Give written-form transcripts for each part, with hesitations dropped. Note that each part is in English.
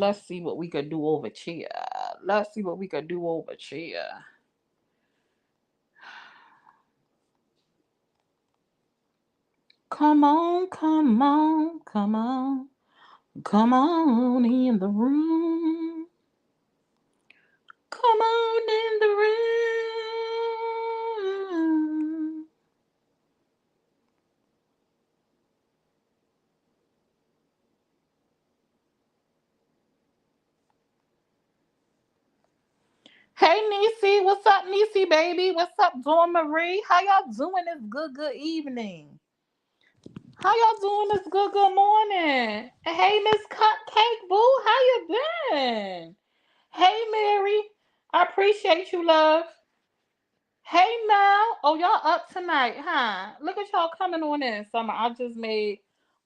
let's see what we could do over here. Let's see what we could do over here. Come on, come on, come on, come on in the room. Come on in the room. Hey Nisi, what's up, Nisi baby? What's up, Dawn Marie? How y'all doing this good evening? How y'all doing this good morning? Hey Miss Cupcake Boo, how you been? Hey Mary, I appreciate you, love. Hey Mel, oh y'all up tonight, huh? Look at y'all coming on in. Summer, I just made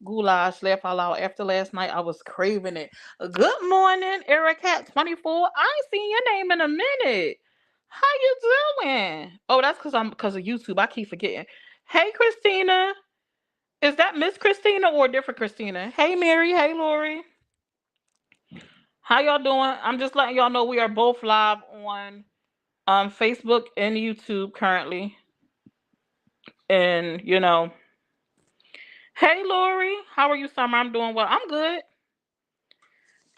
goulash. Laugh out loud. After last night, I was craving it. Good morning, Ericat24. I ain't seen your name in a minute. How you doing? Oh, that's because of YouTube. I keep forgetting. Hey Christina, is that Miss Christina or a different Christina? Hey Mary, hey Lori. How y'all doing? I'm just letting y'all know we are both live on Facebook and YouTube currently. And hey Lori, how are you, Summer? I'm doing well. I'm good.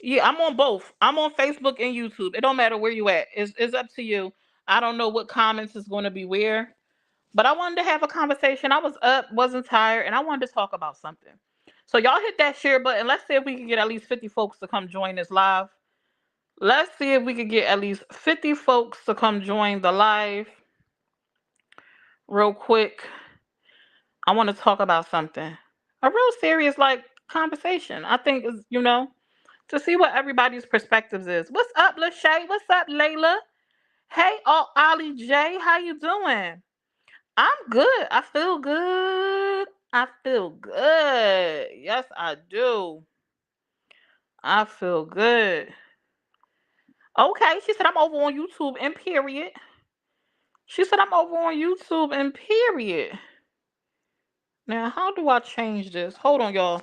Yeah, I'm on both. I'm on Facebook and YouTube. It don't matter where you at. It's up to you. I don't know what comments is going to be where, but I wanted to have a conversation. I was up, wasn't tired, and I wanted to talk about something. So y'all hit that share button. Let's see if we can get at least 50 folks to come join this live. Let's see if we can get at least 50 folks to come join the live real quick. I want to talk about something. A real serious like conversation. I think is, to see what everybody's perspectives is. What's up, Lachey? What's up, Layla? Hey, Ollie J, how you doing? I'm good. I feel good. I feel good. Yes, I do. I feel good. Okay, she said I'm over on YouTube and period. She said I'm over on YouTube and period. Now, how do I change this? Hold on, y'all.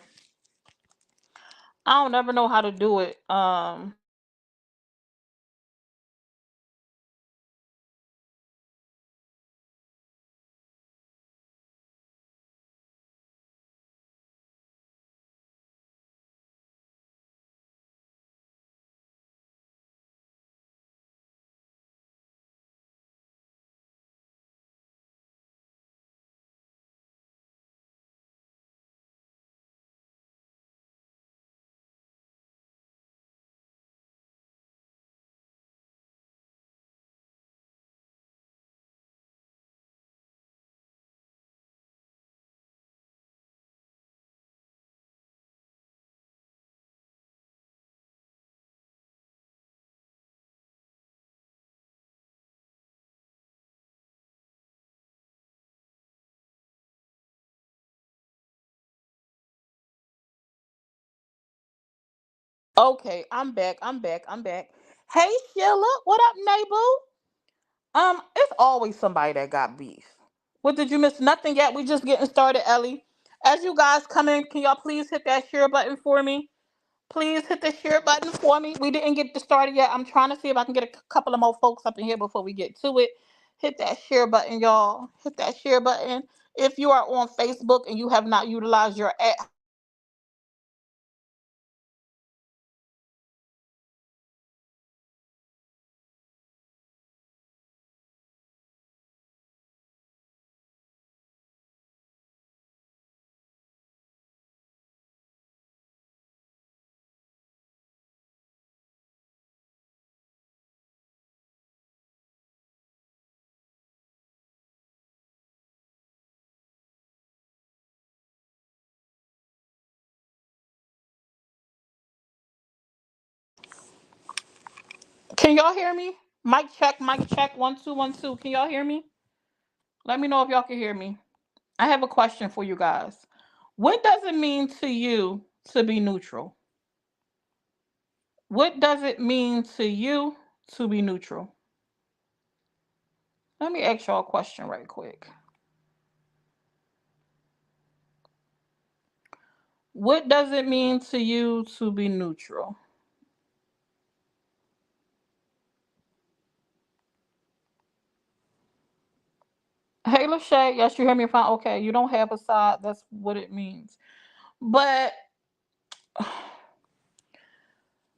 I don't ever know how to do it. Okay, I'm back. I'm back. I'm back. Hey Sheila, what up, neighbor? It's always somebody that got beef. What did you miss? Nothing yet. We just getting started, Ellie. As you guys come in, can y'all please hit that share button for me? Please hit the share button for me. We didn't get started yet. I'm trying to see if I can get a couple of more folks up in here before we get to it. Hit that share button, y'all. Hit that share button. If you are on Facebook and you have not utilized your app, can y'all hear me? Mic check, mic check. 1 2 1 2. Can y'all hear me? Let me know if y'all can hear me. I have a question for you guys. What does it mean to you to be neutral? What does it mean to you to be neutral? Let me ask y'all a question right quick. What does it mean to you to be neutral? Hey, Lachey. Yes, you hear me fine. Okay, you don't have a side. That's what it means. But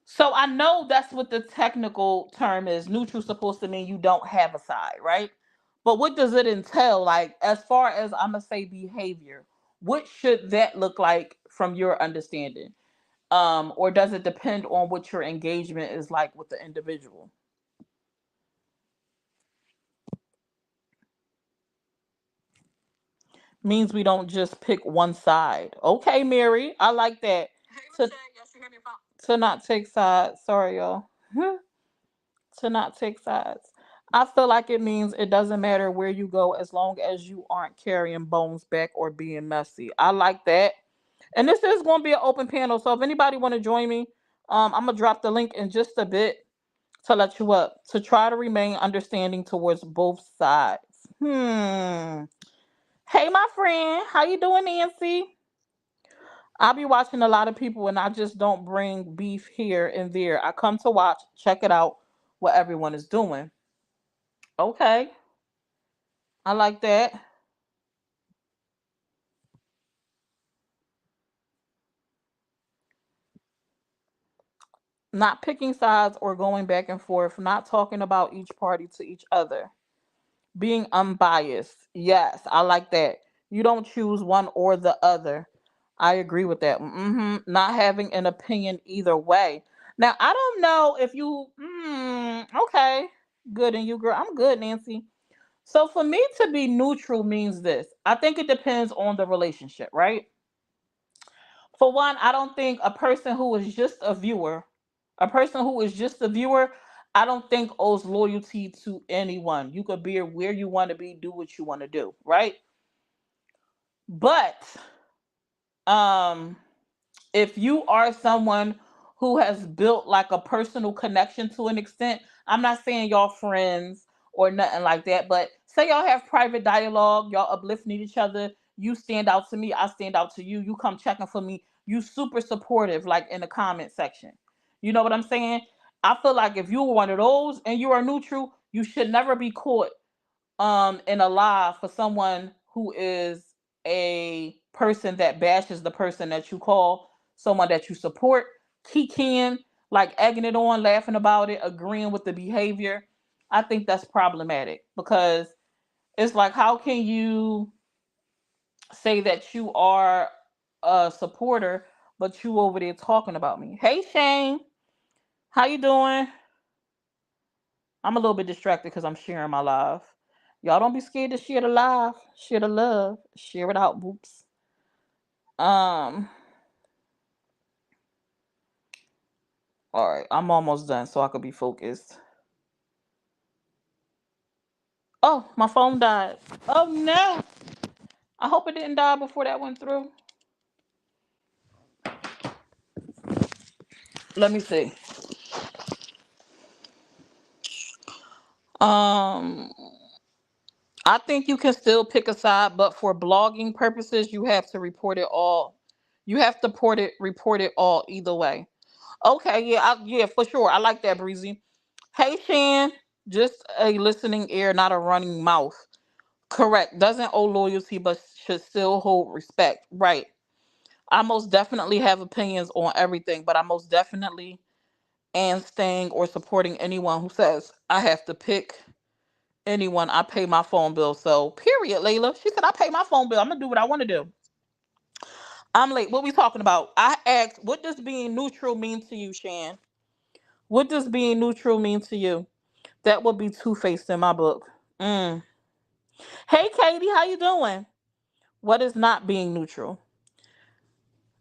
so I know that's what the technical term is. Neutral supposed to mean you don't have a side, right? But what does it entail? Like, as far as I'm gonna say behavior, what should that look like from your understanding? Or does it depend on what your engagement is like with the individual? Means we don't just pick one side. Okay, Mary, I like that. To, to not take sides. Sorry, y'all. To not take sides. I feel like it means it doesn't matter where you go as long as you aren't carrying bones back or being messy. I like that. And this is going to be an open panel. So if anybody want to join me, I'm going to drop the link in just a bit to let you up to try to remain understanding towards both sides. Hey, my friend. How you doing, Nancy? I'll be watching a lot of people and I just don't bring beef here and there. I come to watch, check it out, what everyone is doing. Okay, I like that. Not picking sides or going back and forth, not talking about each party to each other. Being unbiased. Yes, I like that. You don't choose one or the other. I agree with that. Not having an opinion either way. Now, I don't know if you. Okay, good and you, girl. I'm good, Nancy. So for me to be neutral means this. I think it depends on the relationship, right? For one, I don't think a person who is just a viewer, a person who is just a viewer, I don't think owes loyalty to anyone. You could be where you want to be, do what you want to do, right? But um if you are someone who has built like a personal connection to an extent, I'm not saying y'all friends or nothing like that, but say y'all have private dialogue, y'all uplifting each other, you stand out to me, I stand out to you, you come checking for me, you super supportive, like in the comment section. You know what I'm saying? I feel like if you're one of those and you are neutral, you should never be caught in a lie for someone who is a person that bashes the person that you call someone that you support, kikiing, like egging it on, laughing about it, agreeing with the behavior. I think that's problematic because it's like, how can you say that you are a supporter, but you over there talking about me? Hey, Shane, how you doing? I'm a little bit distracted because I'm sharing my live. Y'all don't be scared to share the live, share the love, share it out, boops. Um, all right, I'm almost done so I could be focused. Oh, my phone died. Oh no. I hope it didn't die before that went through. Let me see. Um, I think you can still pick a side, but for blogging purposes, you have to report it all. You have to report it all either way. Okay, yeah, yeah, for sure. I like that, Breezy. Hey, Shan, just a listening ear, not a running mouth. Correct. Doesn't owe loyalty, but should still hold respect. Right. I most definitely have opinions on everything, but I most definitely am staying or supporting anyone who says I have to pick anyone. I pay my phone bill. So, period, Layla. She said, I pay my phone bill. I'm going to do what I want to do. I'm late. What we talking about? I asked, what does being neutral mean to you, Shan? What does being neutral mean to you? That would be two-faced in my book. Mm. Hey, Katie, how you doing? What is not being neutral?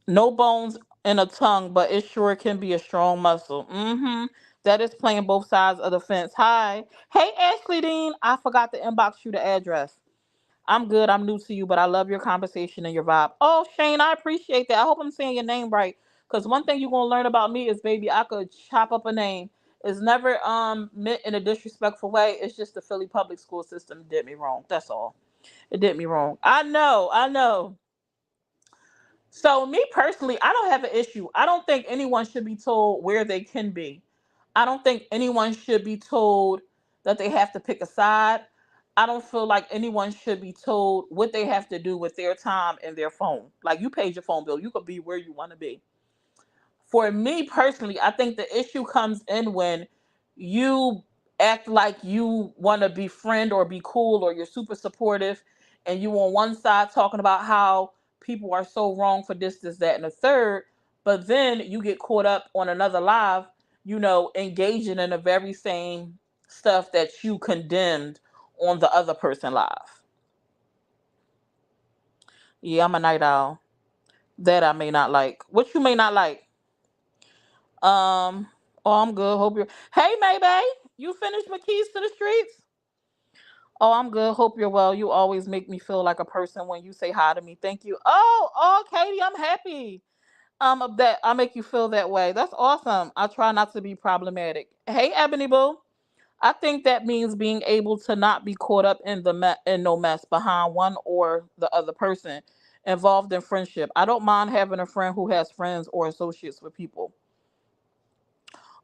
No bones in a tongue, but it sure can be a strong muscle. That is playing both sides of the fence. Hi. Hey, Ashley Dean. I forgot to inbox you the address. I'm good. I'm new to you, but I love your conversation and your vibe. Oh, Shane, I appreciate that. I hope I'm saying your name right. Because one thing you're gonna learn about me is, baby, I could chop up a name. It's never meant in a disrespectful way. It's just the Philly public school system did me wrong. That's all. It did me wrong. I know. I know. So me personally, I don't have an issue. I don't think anyone should be told where they can be. I don't think anyone should be told that they have to pick a side. I don't feel like anyone should be told what they have to do with their time and their phone. Like, you paid your phone bill, you could be where you want to be. For me personally, I think the issue comes in when you act like you want to befriend or be cool, or you're super supportive, and you on one side talking about how people are so wrong for this, that, and the third, but then you get caught up on another live, engaging in the very same stuff that you condemned on the other person live. Yeah, I'm a night owl. That I may not like. What you may not like? Um, oh, I'm good. Hope you're. Hey, Maybay, you finished with Keys to the Streets? Oh, I'm good. Hope you're well. You always make me feel like a person when you say hi to me. Thank you. Oh, Katie, I'm happy. That I make you feel that way. That's awesome. I try not to be problematic. Hey, Ebony Boo. I think that means being able to not be caught up in in no mess behind one or the other person involved in friendship. I don't mind having a friend who has friends or associates with people.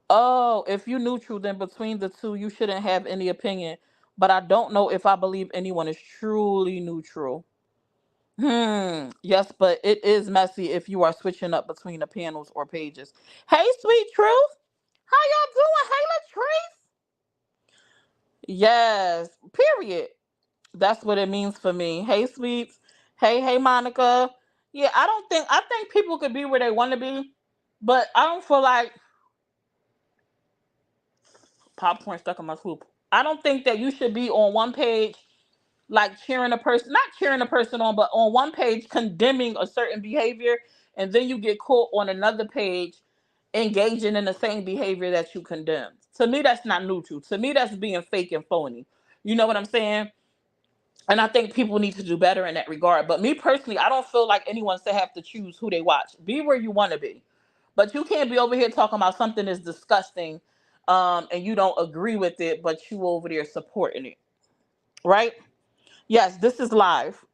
Oh, if you neutral, then between the two, you shouldn't have any opinion. But I don't know if I believe anyone is truly neutral. Yes, but it is messy if you are switching up between the panels or pages. Hey, sweet truth. How y'all doing? Hey, Latrice. Yes, period. That's what it means for me. Hey, sweets. Hey, Monica. Yeah, I think people could be where they want to be, but I don't feel like popcorn stuck in my swoop. I don't think that you should be on one page like cheering a person, not cheering a person on, but on one page condemning a certain behavior, and then you get caught on another page engaging in the same behavior that you condemned. To me, that's not neutral. To me, that's being fake and phony. You know what I'm saying? And I think people need to do better in that regard. But me personally, I don't feel like anyone should have to choose who they watch. Be where you want to be. But you can't be over here talking about something that's disgusting, and you don't agree with it, but you over there supporting it. Right? Yes, this is live.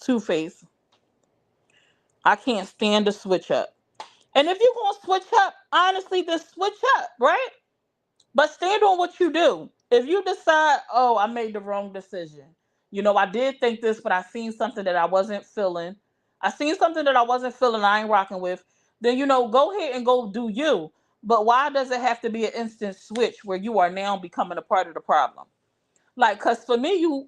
Two Face. I can't stand the switch up. And if you're going to switch up, honestly, then switch up, right? But stand on what you do. If you decide, oh, I made the wrong decision. I did think this, but I seen something that I wasn't feeling. I seen something that I wasn't feeling, I ain't rocking with. Then, go ahead and go do you. But why does it have to be an instant switch where you are now becoming a part of the problem? Like, cause for me, you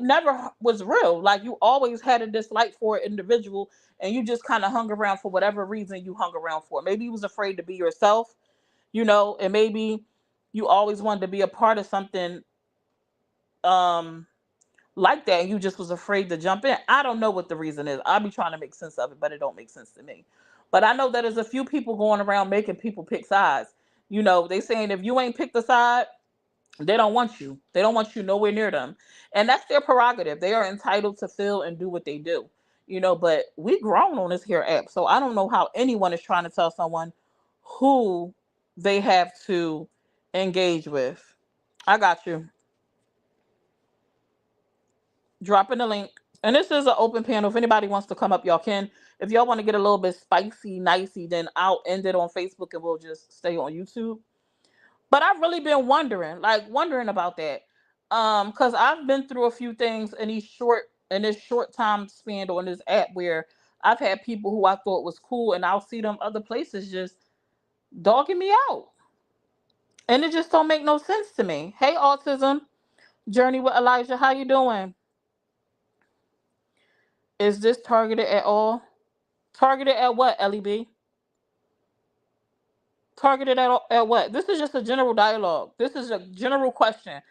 never was real. Like, you always had a dislike for an individual, and you just kind of hung around for whatever reason you hung around for. Maybe you was afraid to be yourself, and maybe you always wanted to be a part of something um like that, and you just was afraid to jump in. I don't know what the reason is. I'll be trying to make sense of it, but it don't make sense to me. But I know that there's a few people going around making people pick sides. They saying if you ain't picked a side, they don't want you. They don't want you nowhere near them. And that's their prerogative. They are entitled to feel and do what they do. But we grown on this here app. So I don't know how anyone is trying to tell someone who they have to engage with. I got you. Dropping the link. And this is an open panel. If anybody wants to come up, y'all can. If y'all want to get a little bit spicy, nicey, then I'll end it on Facebook and we'll just stay on YouTube. But I've really been wondering about that. Because I've been through a few things in this short time span on this app where I've had people who I thought was cool, and I'll see them other places just dogging me out. And it just don't make no sense to me. Hey, autism journey with Elijah, how you doing? Is this targeted at all? Targeted at what, LEB? Targeted at what? This is just a general dialogue. This is a general question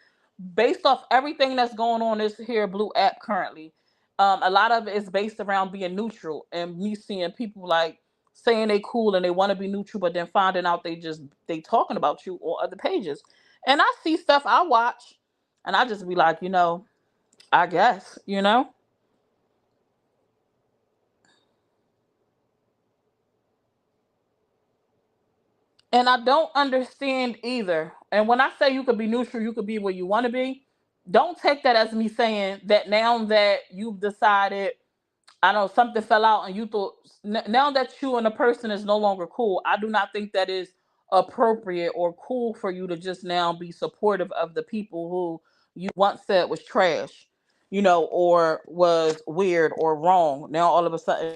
based off everything that's going on this here blue app currently. A lot of it is based around being neutral, and me seeing people like saying they cool and they want to be neutral, but then finding out they talking about you on other pages. And I see stuff I watch, and I just be like, I guess. And I don't understand either. And when I say you could be neutral, you could be where you want to be. Don't take that as me saying that now that you've decided, I know something fell out and you thought, now that you and the person is no longer cool, I do not think that is appropriate or cool for you to just now be supportive of the people who you once said was trash, or was weird or wrong. Now all of a sudden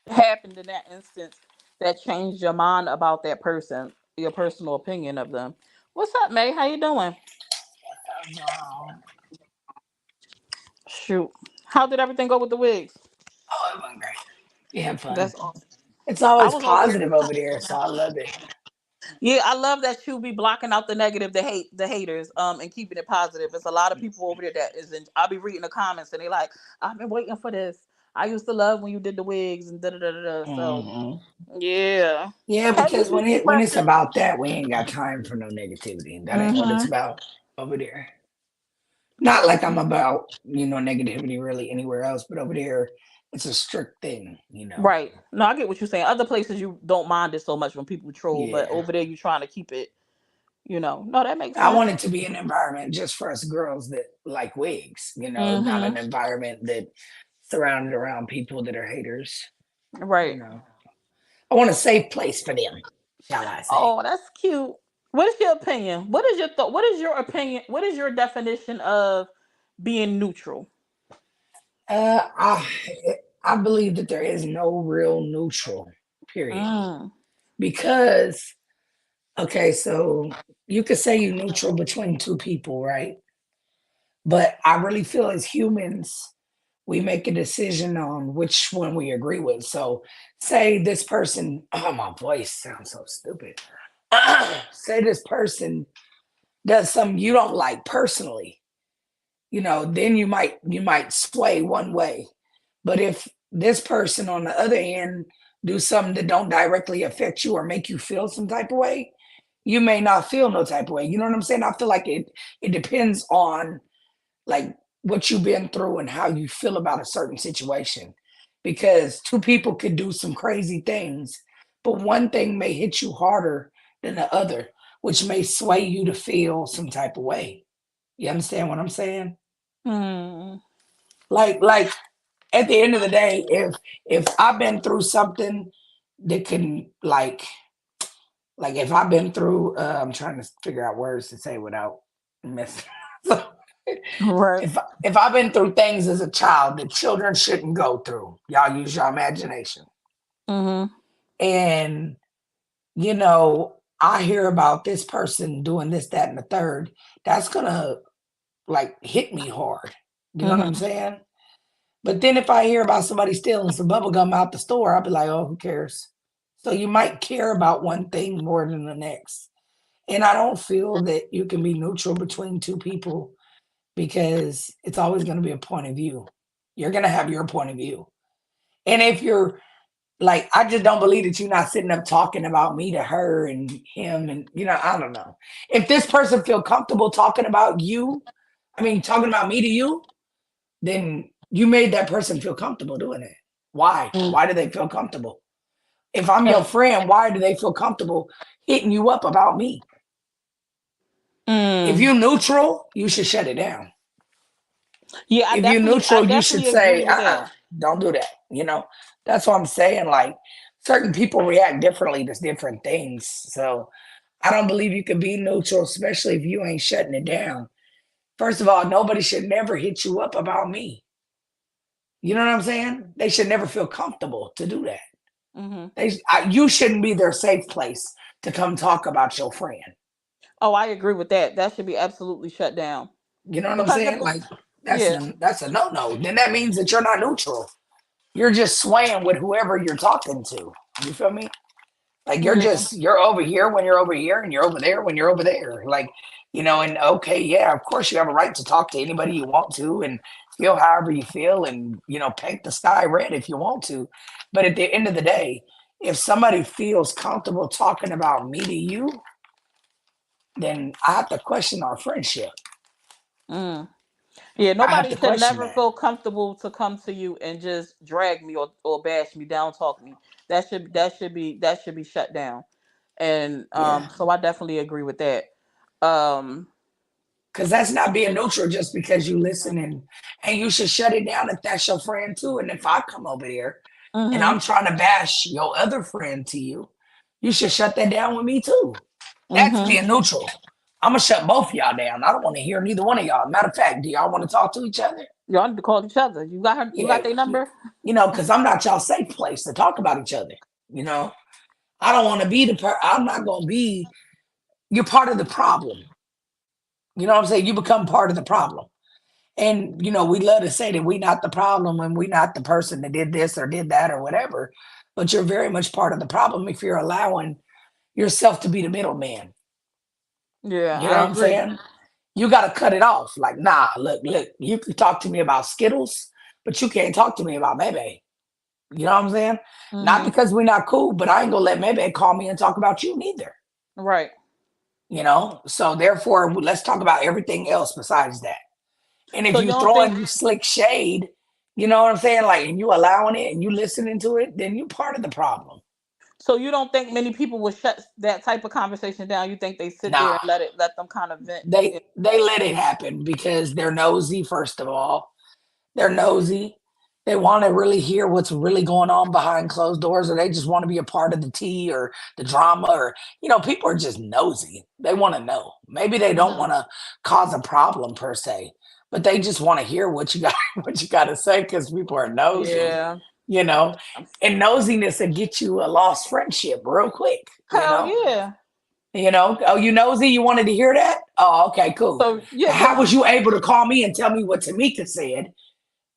happened in that instance that changed your mind about that person, your personal opinion of them. What's up, May? How you doing? Oh, Shoot. How did everything go with the wigs? it went great. We have fun. That's awesome. It's I always was over here. positive over there, so I love it. Yeah, I love that you be blocking out the negative, the haters, and keeping it positive. There's a lot of people over there that isn't. I'll be reading the comments and they like, I've been waiting for this. I used to love when you did the wigs and da da da da. Da." So Hmm. yeah. Yeah, Hey, because when it's Precious. about that, we ain't got time for no negativity. That ain't what it's Mm-hmm. about over there. Not like I'm about negativity really anywhere else, but over there, it's a strict thing. Right. No, I get what you're saying. Other places you don't mind it so much when people troll, but Yeah. over there you trying to keep it. No, that makes I sense. want it to be an environment just for us girls that like wigs, not Mm-hmm. an environment that surrounded around people that are haters. You Right. know, I want a safe place for them, shall I say? Oh, that's cute. What is your opinion? What is your thought? What is your opinion? What is your definition of being neutral? Uh, I I believe that there is no real neutral, period. Mm. Because okay, so you could say you're neutral between two people, right? But I really feel as humans, we make a decision on which one we agree with. So, say this person, oh, my voice sounds so stupid. Say this person does something you don't like personally, then you might sway one way. But if this person on the other end do something that don't directly affect you or make you feel some type of way, you may not feel no type of way. You know what I'm saying? I feel like it depends on like what you've been through and how you feel about a certain situation. Because two people could do some crazy things, but one thing may hit you harder than the other, which may sway you to feel some type of way. You understand what I'm saying? Mm. Like at the end of the day, if I've been through something that can like if I've been through I'm trying to figure out words to say without missing. Right. If I've been through things as a child that children shouldn't go through, y'all use your imagination. Mm-hmm. And I hear about this person doing this, that, and the third. That's gonna like hit me hard. You know what I'm Mm-hmm. saying? But then if I hear about somebody stealing some bubble gum out the store, I'll be like, oh, who cares? So you might care about one thing more than the next. And I don't feel that you can be neutral between two people because it's always going to be a point of view. You're going to have your point of view. And if you're like, I just don't believe that you're not sitting up talking about me to her and him. And, I don't know. If this person feel comfortable talking about you, I mean, talking about me to you, then you made that person feel comfortable doing it. Why? Why do they feel comfortable? If I'm your friend, why do they feel comfortable hitting you up about me? If Mm. you're neutral, you should shut it down. Yeah, If you're I neutral, you should definitely say, agree with that. don't do that. That's what I'm saying. Like certain people react differently to different things. So I don't believe you can be neutral, especially if you ain't shutting it down. First of all, nobody should never hit you up about me. You know what I'm saying? They should never feel comfortable to do that. Mm-hmm. You shouldn't be their safe place to come talk about your friend. Oh, I agree with that. That should be absolutely shut down. You know what I'm Because if saying? it's Like yeah. that's a no no. Then that means that you're not neutral. You're just swaying with whoever you're talking to. You feel me? Like Mm. you're over here when you're over here, and you're over there when you're over there. And okay, yeah, of course you have a right to talk to anybody you want to, and feel however you feel, and paint the sky red if you want to. But at the end of the day, if somebody feels comfortable talking about me to you, then I have to question our friendship. Mm. Yeah, I have nobody to should question never that. feel comfortable to come to you and just drag me or bash me, down talk me. That should be shut down. And Yeah. so I definitely agree with that. Um Because that's not being neutral just because you listen and you should shut it down if that's your friend too. And if I come over there and I'm mhm. trying to bash your other friend to you, You should shut that down with me too. That's Mm-hmm. being neutral. I'm gonna shut both of y'all down. I don't want to hear neither one of y'all. Matter of fact, do y'all want to talk to each other? Y'all need to call each other. You got her. You Yeah, got their number. because I'm not y'all safe place to talk about each other. You know, I don't want to be I'm not gonna be. You're part of the problem. You know what I'm saying? You become part of the problem. And we love to say that we not the problem when we not the person that did this or did that or whatever. But you're very much part of the problem if you're allowing yourself to be the middleman. Yeah, You know I what I'm agree. saying? You got to cut it off. Like, nah, look, you can talk to me about Skittles, but you can't talk to me about Maybe. You know what I'm saying? Not Mm-hmm. because we're not cool, but I ain't gonna let Maybe call me and talk about you neither. Right. So therefore, let's talk about everything else besides that. And if So you you don't think throwing slick shade, you know what I'm saying? Like, and you allowing it and you listening to it, then you part of the problem. so you don't think many people would shut that type of conversation down. You think they sit there Nah, and let them kind of vent. they let it happen because they're nosy. First of all, they're nosy. They want to really hear what's really going on behind closed doors, or they just want to be a part of the tea or the drama, or people are just nosy. They want to know. Maybe they don't Mm-hmm. want to cause a problem per se, but they just want to hear what you got what you got to say because people are nosy, Yeah. you know. And nosiness will get you a lost friendship real quick, you Hell know. yeah. Oh, you nosy? You wanted to hear that? Oh, okay, cool. So yeah, How because was you able to call me and tell me what Tamika said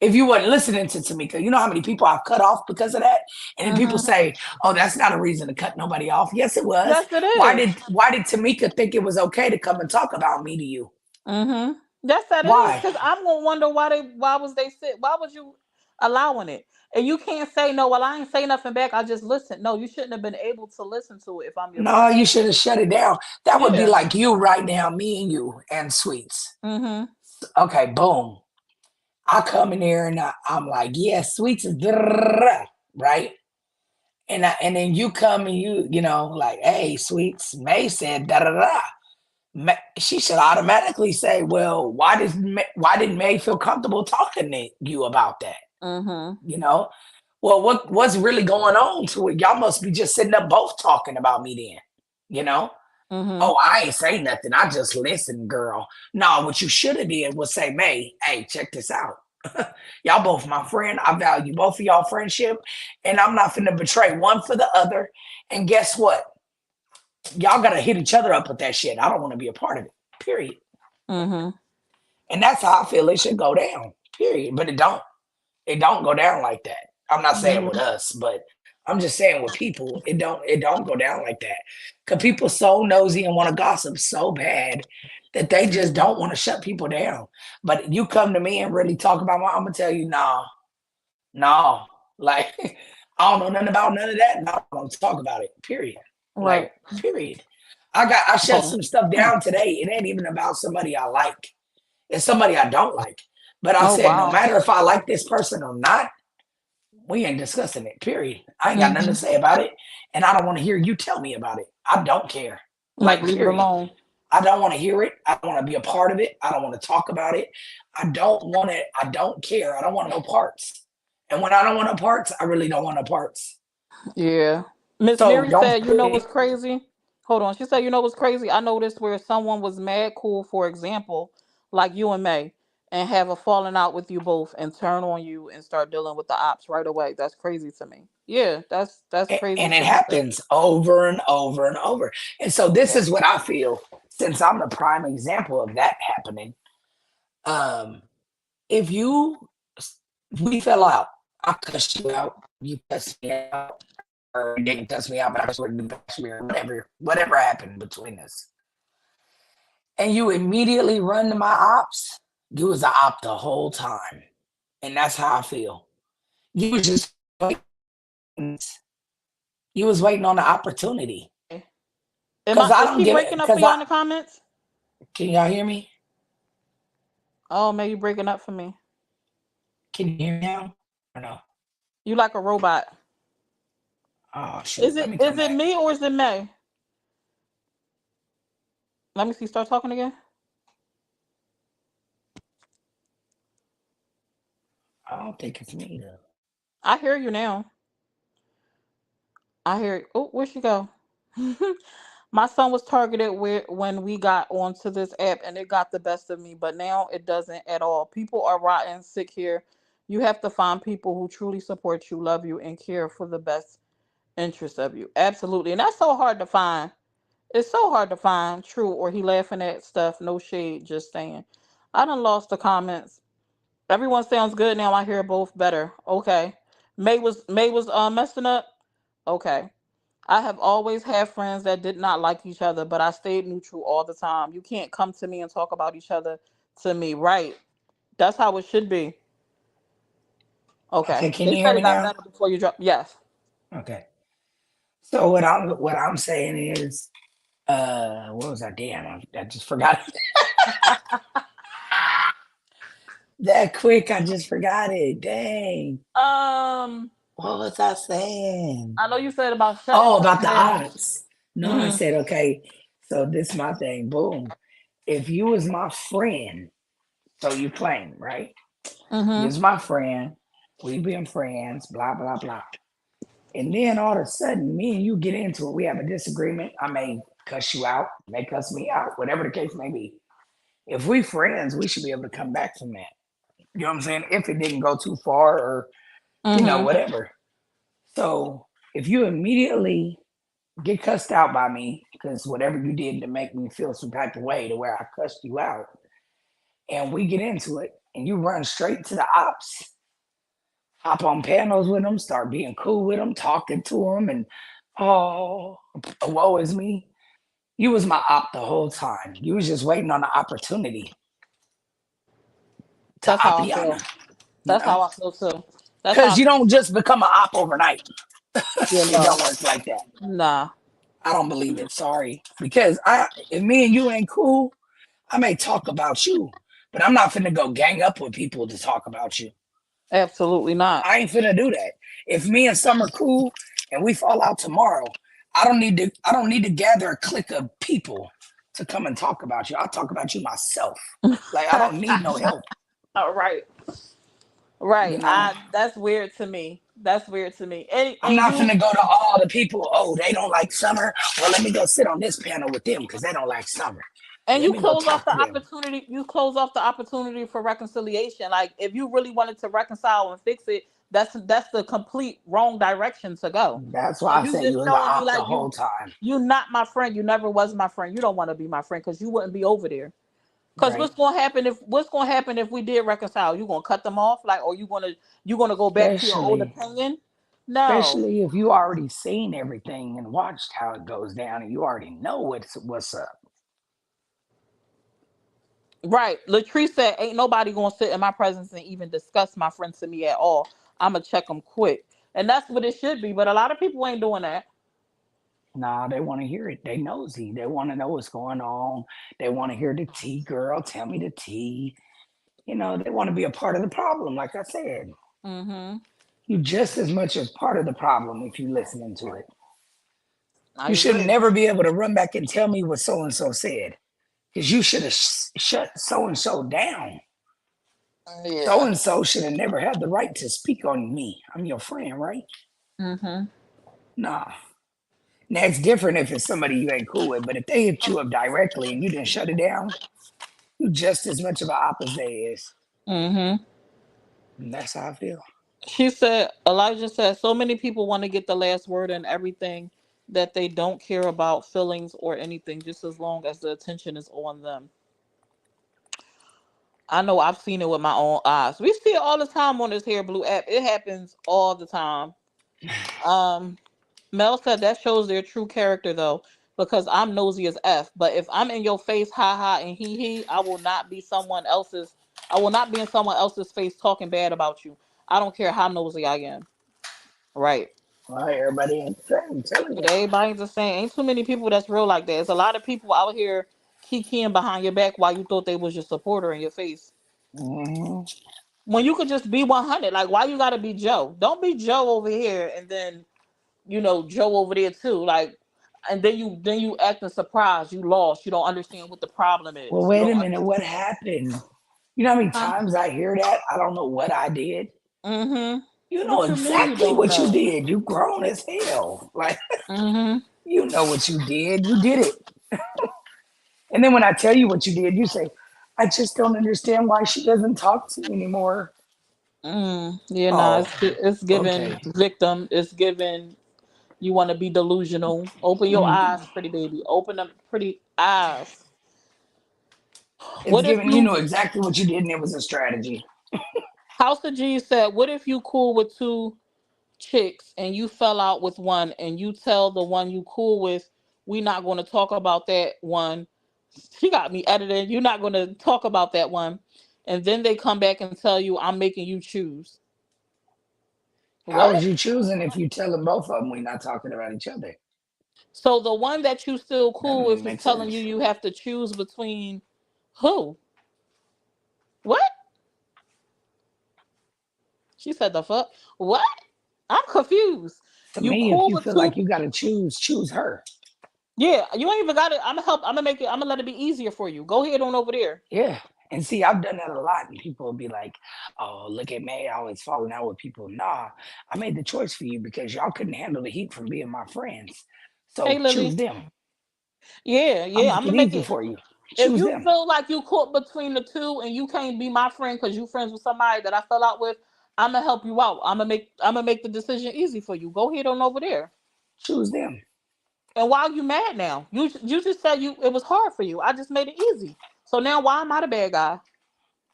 if you wasn't listening to Tamika? You know how many people I've cut off because of that? And then people mm-hmm. say, "Oh, that's not a reason to cut nobody off." Yes, it was. Yes, it Why is. did Tamika think it was okay to come and talk about me to you? Mm-hmm. Yes, that is. Why? Because I'm gonna wonder why was they sit why was you allowing it? And you can't say no. Well, I ain't say nothing back. I just listened. No, you shouldn't have been able to listen to it if I'm your No, friend. you should have shut it down. That would be Yeah. like you right now, me and you and Sweets. Mm-hmm. Okay, boom. I come in here and I'm like, yeah, Sweets is right. And then you come and like, hey, Sweets, May said da da da. She should automatically say, well, why didn't May feel comfortable talking to you about that? Mm-hmm. You know, well, what's really going on to it? Y'all must be just sitting up both talking about me then. You know, Mm-hmm. oh, I ain't say nothing. I just listened, girl. No, what you should have did was say, May, hey, check this out. Y'all both my friend. I value both of y'all friendship, and I'm not finna betray one for the other. And guess what? Y'all gotta hit each other up with that shit. I don't want to be a part of it. Period. Mm-hmm. And that's how I feel it should go down. Period. But it don't. It don't go down like that. I'm not saying with Mm-hmm. us, but I'm just saying with people, it don't go down like that. Cause people so nosy and want to gossip so bad that they just don't want to shut people down. But you come to me and really talk about I'm gonna tell you, no, no. Like I don't know nothing about none of that, and I don't want to talk about it. Period. Like, Right. period. I shut Oh. some stuff down today. It ain't even about somebody I like. It's somebody I don't like. But I Oh said, no wow. matter if I like this person or not, we ain't discussing it. Period. I ain't got nothing to Mm-hmm. say about it, and I don't want to hear you tell me about it. I don't care. Like Like, leave it period. alone. I don't want to hear it. I don't want to be a part of it. I don't want to talk about it. I don't want it. I don't care. I don't want no parts. And when I don't want no parts, I really don't want no parts. Yeah. Miss So Mary don't said, you put know it. what's crazy? Hold on. She said, you know what's crazy? I noticed where someone was mad cool, for example, like you and May, and have a falling out with you both and turn on you and start dealing with the ops right away. That's crazy to me. Yeah, that's crazy And it to me too. happens over and over and over. And so this Yeah. is what I feel, since I'm the prime example of that happening. Um, if you we fell out, I cussed you out, you cussed me out, or you didn't cuss me out, but I sort of bashed me or whatever happened between us. And you immediately run to my ops, you was the op the whole time. And that's how I feel. You was just waiting. You was waiting on the opportunity. Am Cause I I is don't she give it. breaking up for Cause y'all in the comments? can y'all hear me? Oh, maybe breaking up for me. Can you hear me now? Or no? You like a robot. Oh shoot. Is Let it me is come it back. me or is it May? Let me see. Start talking again. I don't think it's me though. I hear you now. I hear. Oh, where'd she go? My son was targeted when we got onto this app, and it got the best of me, but now it doesn't at all. People are rotten, sick here. You have to find people who truly support you, love you, and care for the best interest of you. Absolutely. And that's so hard to find. It's so hard to find true, or he laughing at stuff, no shade, just saying. I done lost the comments. Everyone sounds good now. I hear both better. Okay. May was messing up. Okay. I have always had friends that did not like each other, but I stayed neutral all the time. You can't come to me and talk about each other to me, right? That's how it should be. Okay. Okay, can They you hear said it me got now? better before you drop. Yes. Okay. So what I'm saying is, what was that? Damn, I just forgot that quick. I just forgot it. Dang. Um, What was I saying? I know you said about shutting Oh, stuff about the down. odds. No, I Mhm. said, okay, so this my thing. Boom. If you was my friend, so you claim, right? You Mhm. was my friend, we been friends, blah, blah, blah. And then all of a sudden, me and you get into it. We have a disagreement. I may cuss you out, may cuss me out, whatever the case may be. If we friends, we should be able to come back from that. You know what I'm saying? If it didn't go too far or, Mhm. whatever. So if you immediately get cussed out by me because whatever you did to make me feel some type of way to where I cussed you out, and we get into it, and you run straight to the ops, hop on panels with them, start being cool with them, talking to them, and oh, woe is me. You was my op the whole time. You was just waiting on the opportunity to That's how I Appiana, feel. you That's know? how I feel too. That's how Because I you feel don't too. just become an op overnight. You It know. don't work like that. Nah. I don't believe it. Sorry. Because if me and you ain't cool, I may talk about you, but I'm not finna go gang up with people to talk about you. Absolutely not. I ain't finna do that. If me and Summer cool and we fall out tomorrow, I don't need to gather a clique of people to come and talk about you. I'll talk about you myself. Like I don't need no help, All right. Right. you know. I That's weird to me. That's weird to me. I'm And not you finna go to all the people, oh, they don't like Summer. Well, let me go sit on this panel with them because they don't like Summer. and Let you me go close off talk the to them. opportunity you close off the opportunity for reconciliation. Like if you really wanted to reconcile and fix it, that's the complete wrong direction to go. That's So why I you said you just was an showing me op the like whole time. you not my friend. You never was my friend. You don't want to be my friend because you wouldn't be over there. Because Right. what's gonna happen if we did reconcile? You gonna cut them off, like, or you gonna go back to your old Especially opinion? No. especially if you already seen everything and watched how it goes down and you already know what's up. Right. Latrice said, "Ain't nobody gonna sit in my presence and even discuss my friends to me at all. I'ma check them quick." And that's what it should be. But a lot of people ain't doing that. Nah, they want to hear it. They nosy. They want to know what's going on. They want to hear the tea, girl. Tell me the tea. They want to be a part of the problem. Like I said, Mm-hmm. you just as much as part of the problem if you listening to it. I You should agree. never be able to run back and tell me what so and so said because you should have shut so and so down. So Yeah. and so should have never had the right to speak on me. I'm your friend, right? Mm-hmm. Nah. Now it's different if it's somebody you ain't cool with, but if they hit you up directly and you didn't shut it down, you just as much of an op as they is. Mm-hmm. And that's how I feel. She said, Elijah said, so many people want to get the last word in everything that they don't care about feelings or anything, just as long as the attention is on them. I know I've seen it with my own eyes. We see it all the time on this here blue app. It happens all the time. Um, Mel said that shows their true character though, because I'm nosy as F. But if I'm in your face, ha ha and he, I will not be someone else's. I will not be in someone else's face talking bad about you. I don't care how nosy I am. Right. Well, everybody ain't the same. I'm telling you. But everybody's the same. Ain't too many people that's real like that. There's a lot of people out here kikiing behind your back while you thought they was your supporter in your face. Hmm. When you could just be 100, like why you gotta be Joe? Don't be Joe over here and then Joe over there too. Like, and then you acting surprised. You lost. You don't understand what the problem Well, is. You wait a don't minute. What understand. happened? You know how many Huh? times I hear that? I don't know what I did. Mm-hmm. You know What you mean you exactly don't what you know? did. You grown as hell. Like, Mm-hmm. You know what you did. You did it. And then when I tell you what you did, you say, I just don't understand why she doesn't talk to me anymore. Yeah, nah, Oh, it's given okay. victim. It's given you want to be delusional. Open your eyes, Mm. pretty baby. Open them pretty eyes. It's What if given, you you know exactly what you did, and it was a strategy. House of G said, what if you cool with two chicks and you fell out with one and you tell the one you cool with, we not going to talk about that one. She got me edited. You're not going to talk about that one. And then they come back and tell you, I'm making you choose. How What? is you choosing if you telling both of them we not talking about each other? So the one that you still That cool don't even with is make telling you sense. you have to choose between who? What? She said the fuck? What? I'm confused. To You me, if cool you with feel like two? you got to choose, choose her. Yeah, you ain't even got it. I'm gonna help. I'm gonna make it. I'm gonna let it be easier for you. Go ahead on over there. Yeah. And see, I've done that a lot, and people will be like, oh, look at me, always falling out with people. Nah, I made the choice for you because y'all couldn't handle the heat from being my friends. Hey, So choose Lily. them. Yeah, I'll yeah. I'm make it gonna make easy it. for you. If Choose you them. feel like you caught between the two and you can't be my friend because you friends with somebody that I fell out with, I'm gonna help you out. I'm gonna make the decision easy for you. Go ahead on over there. Choose them. And why are you mad now? You just said you it was hard for you. I just made it easy. So now why am I the bad guy?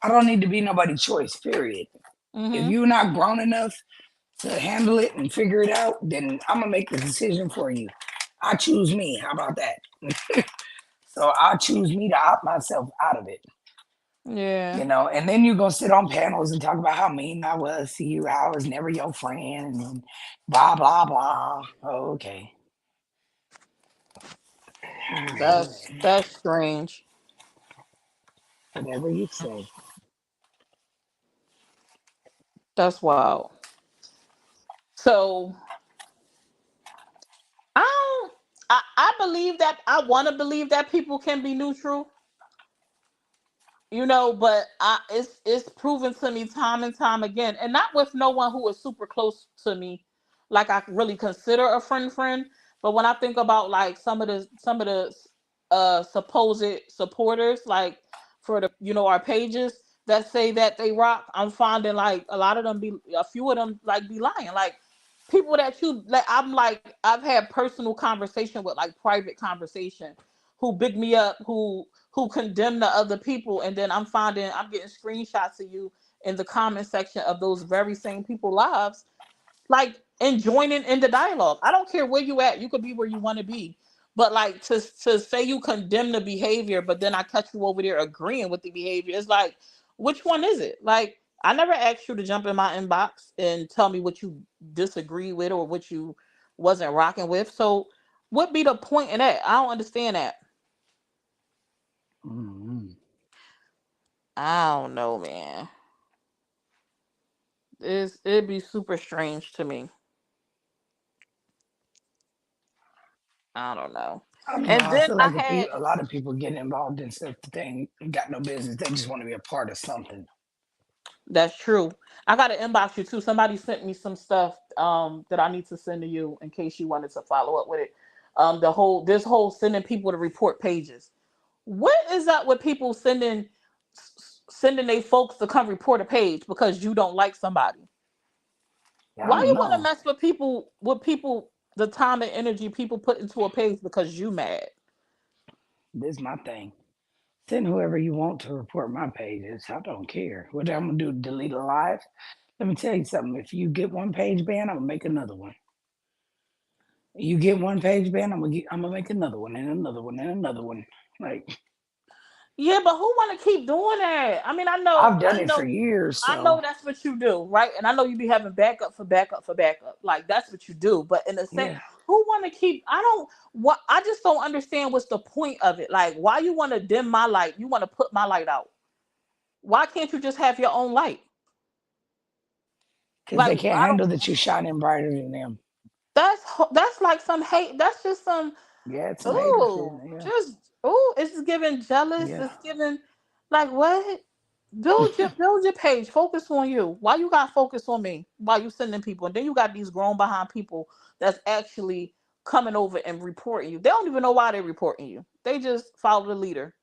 I don't need to be nobody's choice, period. If Mm-hmm. you're not grown enough to handle it and figure it out, then I'm gonna make the decision for you. I choose me. How about that? So I choose me to opt myself out of it. Yeah. And then you're gonna sit on panels and talk about how mean I was to you, how I was never your friend, and then blah blah blah. Oh, okay. All right, all right. That's strange. Whatever you say. That's wild. So I don't I believe that I wanna believe that people can be neutral, but it's proven to me time and time again, and not with no one who is super close to me, like I really consider a friend. But when I think about like some of the supposed supporters, like for the our pages that say that they rock, I'm finding like a few of them like be lying, like people that you like. I've had personal conversation with, like private conversation, who big me up, who condemn the other people, and then I'm getting screenshots of you in the comment section of those very same people lives, like, and joining in the dialogue. I don't care where you at, you could be where you want to be, but like to say you condemn the behavior, but then I catch you over there agreeing with the behavior. It's like, which one is it? Like, I never asked you to jump in my inbox and tell me what you disagree with or what you wasn't rocking with. So what be the point in that? I don't understand that. Mm-hmm. I don't know, man. It'd be super strange to me. I don't know. I don't know. And I then feel I like had a lot of people get involved in stuff that they ain't got no business. They just want to be a part of something. That's true. I gotta inbox you too. Somebody sent me some stuff that I need to send to you in case you wanted to follow up with it. This whole sending people to report pages. What is up with people sending their folks to come report a page because you don't like somebody? Yeah, I Why don't you want to know. mess with people the time and energy people put into a page because you mad? This is my thing. Send whoever you want to report my pages. I don't care. What I'm gonna do? Delete a live? Let me tell you something. If you get one page banned, I'm gonna make another one. You get one page banned, I'm gonna make another one and another one and another one. Like Yeah, but who want to keep doing that? I mean, I know, I've done I it for know, years, I so know that's what you do, right? And I know you be having backup for backup for backup. Like that's what you do. But in a sense, yeah. who want to keep? I don't. What I just don't understand. What's the point of it? Like, why you want to dim my light? You want to put my light out? Why can't you just have your own light? Because Like, they can't I don't. handle that you shining brighter than them. That's like some hate. That's just some. Yeah, it's some hater shit. Ooh, Yeah, just ooh. It's giving jealous. yeah. It's giving like what? Build your page. Focus on you. Why you got focus on me? Why you sending people? And then you got these grown behind people that's actually coming over and reporting you. They don't even know why they're reporting you. They just follow the leader.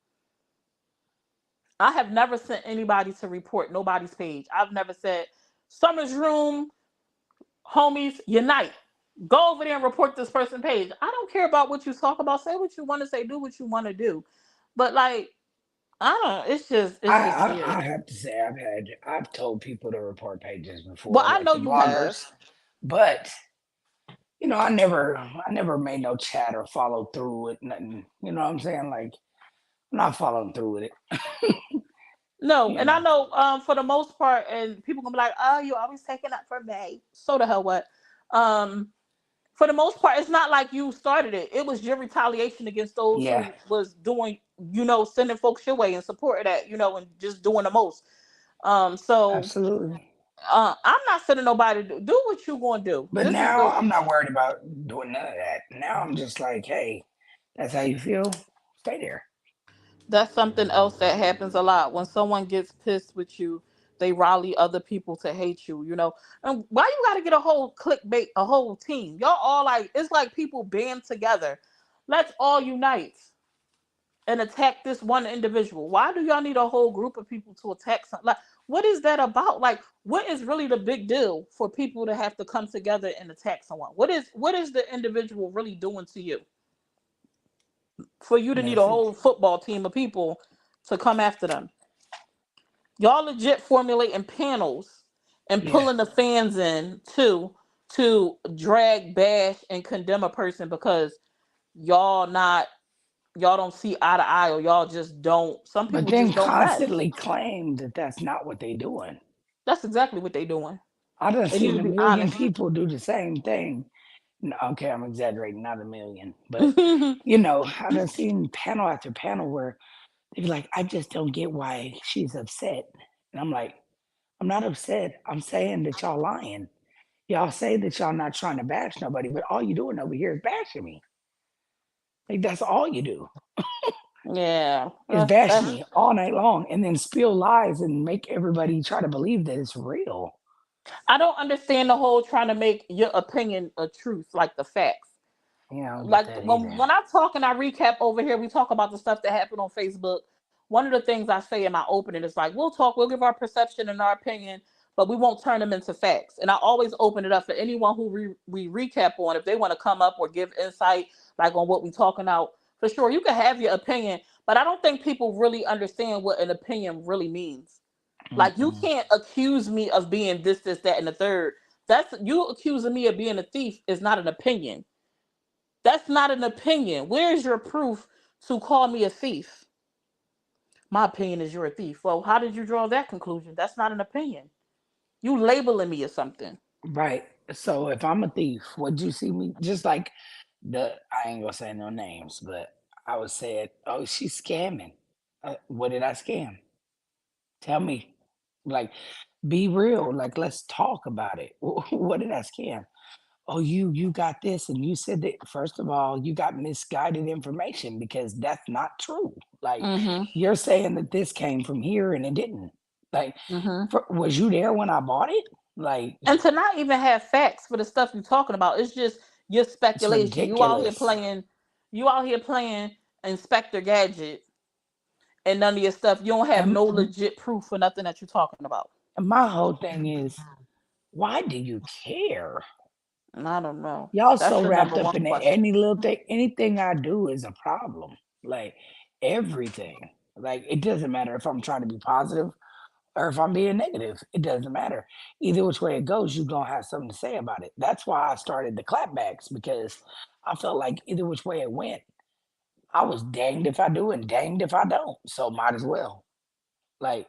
I have never sent anybody to report nobody's page. I've never said, Summer's Room, homies, unite. Go over there and report this person page. I don't care about what you talk about. Say what you want to say. Do what you want to do. But like, I don't. It's just I weird. have to say I've told people to report pages Well, before, I like know the you have. bloggers, but I never made no chat or followed through with nothing. You know what I'm saying? Like I'm not following through with it. No, You and I know, know for the most part, and people gonna be like, "Oh, you always taking up for me." So the hell what? Um, for the most part, it's not like you started it. It was your retaliation against those yeah, who was doing, sending folks your way and supporting that, and just doing the most. So absolutely. I'm not sending nobody to do what you gonna do. But This is now the I'm not worried about doing none of that. Now I'm just like, hey, that's how you feel. Stay there. That's something else that happens a lot when someone gets pissed with you. They rally other people to hate you, And why you got to get a whole clickbait, a whole team? Y'all all like, it's like people band together. Let's all unite and attack this one individual. Why do y'all need a whole group of people to attack something? Like, what is that about? Like, what is really the big deal for people to have to come together and attack someone? What is the individual really doing to you for you to need a Nothing. whole football team of people to come after them? Y'all legit formulating panels and Yeah. pulling the fans in to drag, bash, and condemn a person because y'all not y'all don't see eye to eye, or y'all just don't. Some But people then just don't mesh. constantly claim that that's not what they doing. That's exactly what they doing. I done They need seen to a be million honest. people do the same thing. No, okay, I'm exaggerating, not a million, but Mhm. I done seen panel after panel where they be like, I just don't get why she's upset. And I'm like, I'm not upset. I'm saying that y'all lying. Y'all say that y'all not trying to bash nobody, but all you doing over here is bashing me. Like that's all you do Yeah, is that's bash that's. me all night long and then spill lies and make everybody try to believe that it's real. I don't understand the whole trying to make your opinion a truth, like the facts. Yeah, I don't get Like that when either. when I talk and I recap over here, we talk about the stuff that happened on Facebook. One of the things I say in my opening is like, we'll talk, we'll give our perception and our opinion, but we won't turn them into facts. And I always open it up for anyone who we recap on, if they want to come up or give insight, like on what we talking about. For sure, you can have your opinion, but I don't think people really understand what an opinion really means. Like, you Mm-mm. can't accuse me of being this, that, and the third. That's you accusing me of being a thief is not an opinion. That's not an opinion. Where's your proof to call me a thief? My opinion is you're a thief. Well, how did you draw that conclusion? That's not an opinion. You labeling me as something. Right. So if I'm a thief, would you see me just like I ain't gonna say no names, but I would say it, oh, she's scamming. What did I scam? Tell me. Like, be real. Like, let's talk about it. What did I scam? Oh, you got this, and you said that first of all, you got misguided information because that's not true. Like, Mm-hmm. you're saying that this came from here and it didn't. Like, Mm-hmm. was you there when I bought it? Like, And to not even have facts for the stuff you're talking about, it's just your it's speculation. ridiculous. You out here playing Inspector Gadget and none of your stuff. You don't have And no legit proof for nothing that you're talking about. my whole thing is, why do you care? And I don't know. Y'all That's so the number wrapped up one in it. question. Any little thing, anything I do is a problem. Like everything. Like it doesn't matter if I'm trying to be positive or if I'm being negative. It doesn't matter. Either which way it goes, you're gonna have something to say about it. That's why I started the clapbacks because I felt like either which way it went, I was danged if I do and danged if I don't. So might as well. Like,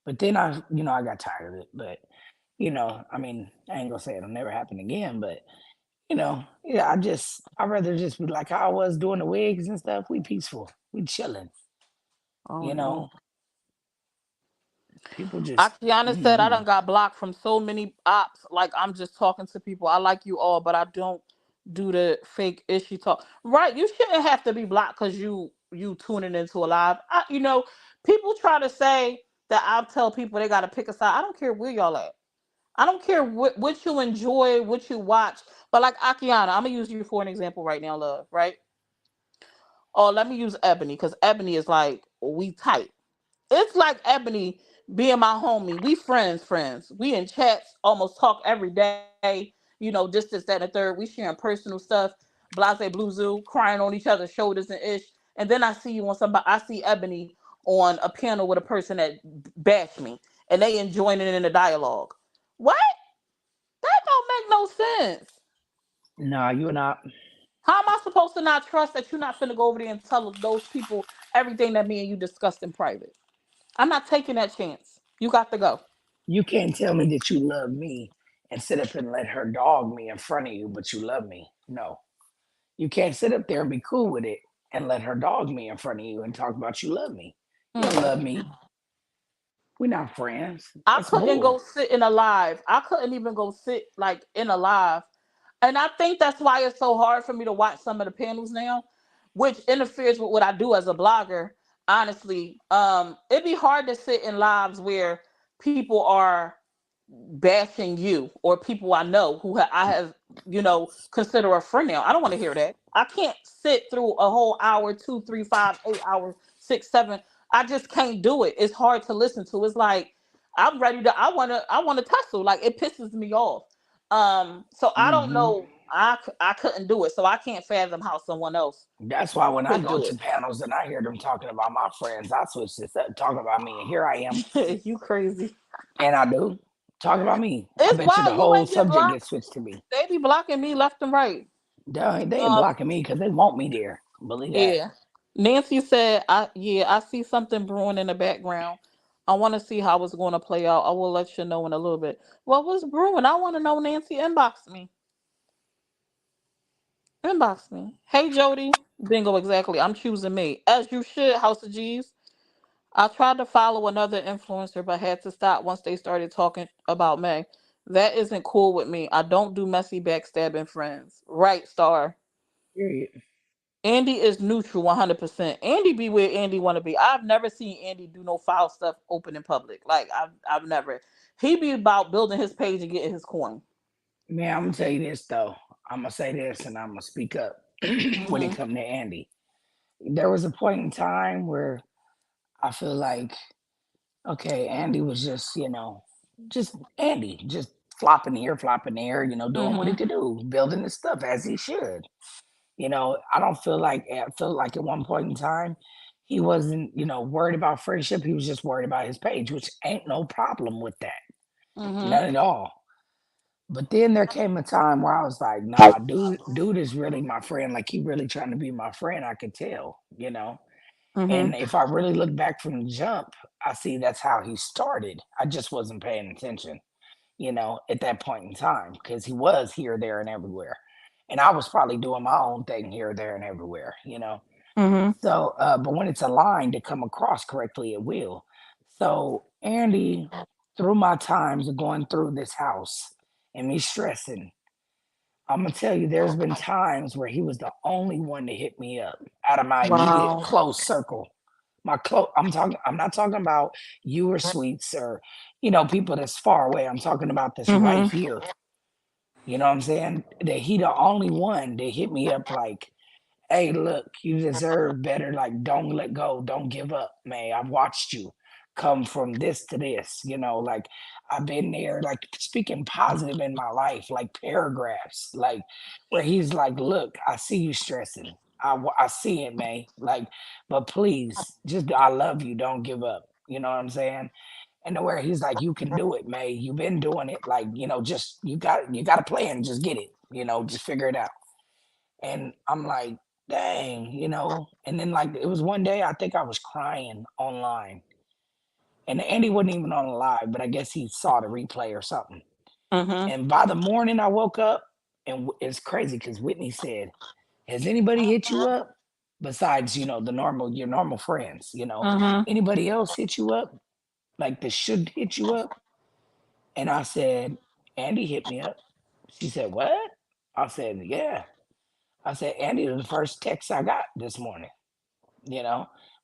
but then I got tired of it. But I mean, I ain't gonna say it'll never happen again, but yeah, I'd rather just be like how I was doing the wigs and stuff. We peaceful. We chilling. Oh You know, no. people just Akiana said I mm-mm. done got blocked from so many ops. Like, I'm just talking to people. I like you all, but I don't do the fake issue talk. Right? You shouldn't have to be blocked because you tuning into a live. People try to say that I tell people they got to pick a side. I don't care where y'all at. I don't care what you enjoy, what you watch. But like Akiana, I'm gonna use you for an example right now, love. Right? Oh, let me use Ebony because Ebony is like we tight. It's like Ebony being my homie. We friends. We in chats, almost talk every day. This, that, and the third. We sharing personal stuff. Blase Blue Zoo, crying on each other's shoulders and ish. And then I see you on somebody. I see Ebony on a panel with a person that bashed me, and they enjoying it in the dialogue. What? That don't make no sense. No, you're not. How am I supposed to not trust that you're not finna go over there and tell those people everything that me and you discussed in private? I'm not taking that chance. You got to go. You can't tell me that you love me and sit up and let her dog me in front of you, but you love me. No. You can't sit up there and be cool with it and let her dog me in front of you and talk about you love me. You don't love Mm-mm. me. We're not friends. I That's couldn't bull. go sit in a live. I couldn't even go sit like in a live. And I think that's why it's so hard for me to watch some of the panels now, which interferes with what I do as a blogger. Honestly, it'd be hard to sit in lives where people are bashing you or people I know who I have, consider a friend now. I don't want to hear that. I can't sit through a whole hour, 2, 3, 5, 8 hours, 6, 7. I just can't do it. It's hard to listen to. It's like I'm ready to. I want to tussle. Like it pisses me off. So I don't Hmm. know. I couldn't do it. So I can't fathom how someone else That's why when I could go do to panels and I hear them talking about my friends, I switch this up, talking about me. And here I am. it. You crazy. And I do. Talk about me. I It's bet you the why you whole ain't get subject blocked. gets switched to me. They be blocking me left and right. They ain't Um, blocking me because they want me there. Believe that. Yeah. Nancy said, I see something brewing in the background. I want to see how it's going to play out. I will let you know in a little bit. Well, what's brewing? I want to know, Nancy. Inbox me. Inbox me. Hey, Jody. Bingo, exactly. I'm choosing me. As you should, House of G's. I tried to follow another influencer, but had to stop once they started talking about May. That isn't cool with me. I don't do messy backstabbing friends. Right, Star. Period. Andy is neutral 100%. Andy be where Andy want to be. I've never seen Andy do no foul stuff open in public. Like I've never. He be about building his page and getting his coin. Man, I'm gonna tell you this though. I'm gonna say this and I'm gonna speak up when it Mhm. come to Andy. There was a point in time where I feel like, okay, Andy was just, just Andy, just flopping here, flopping there, doing what he Mhm. could do, building his stuff as he should. I don't feel like I feel like at one point in time he wasn't, worried about friendship. He was just worried about his page, which ain't no problem with that. Mhm. None at all. But then there came a time where I was like, nah, dude is really my friend. Like he really trying to be my friend. I could tell. Mhm. And if I really look back from the jump, I see that's how he started. I just wasn't paying attention, at that point in time because he was here, there, and everywhere. And I was probably doing my own thing here, there, and everywhere. Mhm. So, but when it's aligned to come across correctly, it will. So, Andy, through my times of going through this house and me stressing, I'm gonna tell you, there's been times where he was the only one to hit me up out of my immediate Wow. close circle. I'm not talking about you or sweets or people that's far away. I'm talking about this right Mhm. here. You know what I'm saying? That he the only one that hit me up like, hey, look, you deserve better. Like, don't let go. Don't give up, man. I've watched you come from this to this. Like I've been there, like speaking positive in my life, like paragraphs, like where he's like, look, I see you stressing. I see it, man. Like, but please, just I love you. Don't give up. You know what I'm saying? And to where he's like, you can do it, May. You've been doing it. Like, just you got a plan. Just get it. Just figure it out. And I'm like, dang. And then like it was one day I think I was crying online. And Andy wasn't even on the live, but I guess he saw the replay or something. Mhm. And by the morning I woke up, and it's crazy because Whitney said, has anybody hit you up besides, the your normal friends, Mhm. anybody else hit you up? Like the should hit you up? And I said, Andy hit me up. She said, what? I said, yeah. I said, Andy was the first text I got this morning,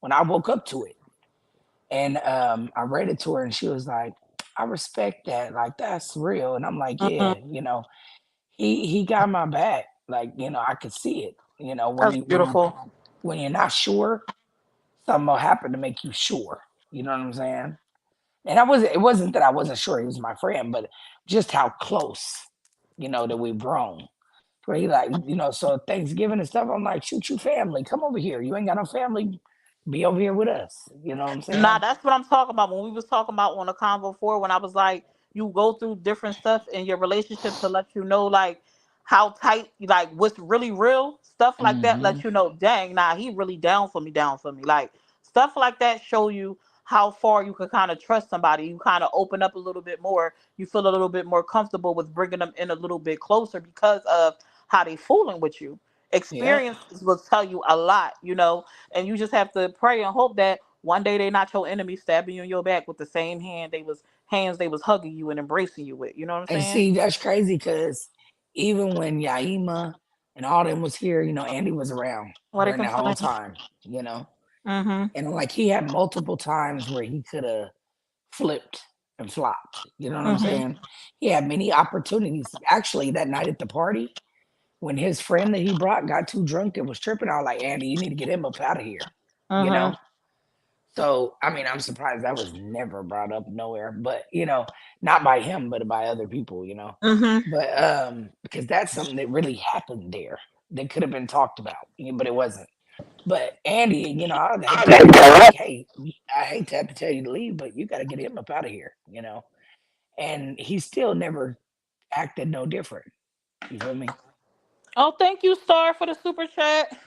when I woke up to it. And I read it to her and she was like, I respect that. Like that's real. And I'm like, Mhm. yeah, he got my back. Like, I could see it. When That's you beautiful. when you're not sure, something will happen to make you sure. You know what I'm saying? And it wasn't that I wasn't sure he was my friend, but just how close, that we've grown. Where he like, so Thanksgiving and stuff, I'm like, shoot you family, come over here. You ain't got no family, be over here with us. You know what I'm Nah, saying? that's what I'm talking about. When we was talking about on the convo before, when I was like, you go through different stuff in your relationship to let you know, like how tight, like what's really real stuff like that. Hmm. Let you know, dang, nah, he really down for me. Like stuff like that show you how far you can kind of trust somebody. You kind of open up a little bit more. You feel a little bit more comfortable with bringing them in a little bit closer because of how they fooling with you. Yep. Experiences will tell you a lot, and you just have to pray and hope that one day they not your enemy stabbing you in your back with the same hands they was hugging you and embracing you with. You know what I'm And saying? see, that's crazy because even when Yaima and all them was here, Andy was around What they during come that whole saying? time, you know. Mm-hmm. And like he had multiple times where he could have flipped and flopped. You know what I'm Mm-hmm. saying? He had many opportunities. Actually, that night at the party, when his friend that he brought got too drunk and was tripping, I was like, Andy, you need to get him up out of here. You Mm-hmm. know? So I mean, I'm surprised that was never brought up nowhere, but not by him, but by other people. Mm-hmm. But because that's something that really happened there that could have been talked about, but it wasn't. But Andy, I'd hate to be like, hey, I hate to have to tell you to leave, but you got to get him up out of here. And he still never acted no different. You feel me? Oh, thank you, Star, for the super chat.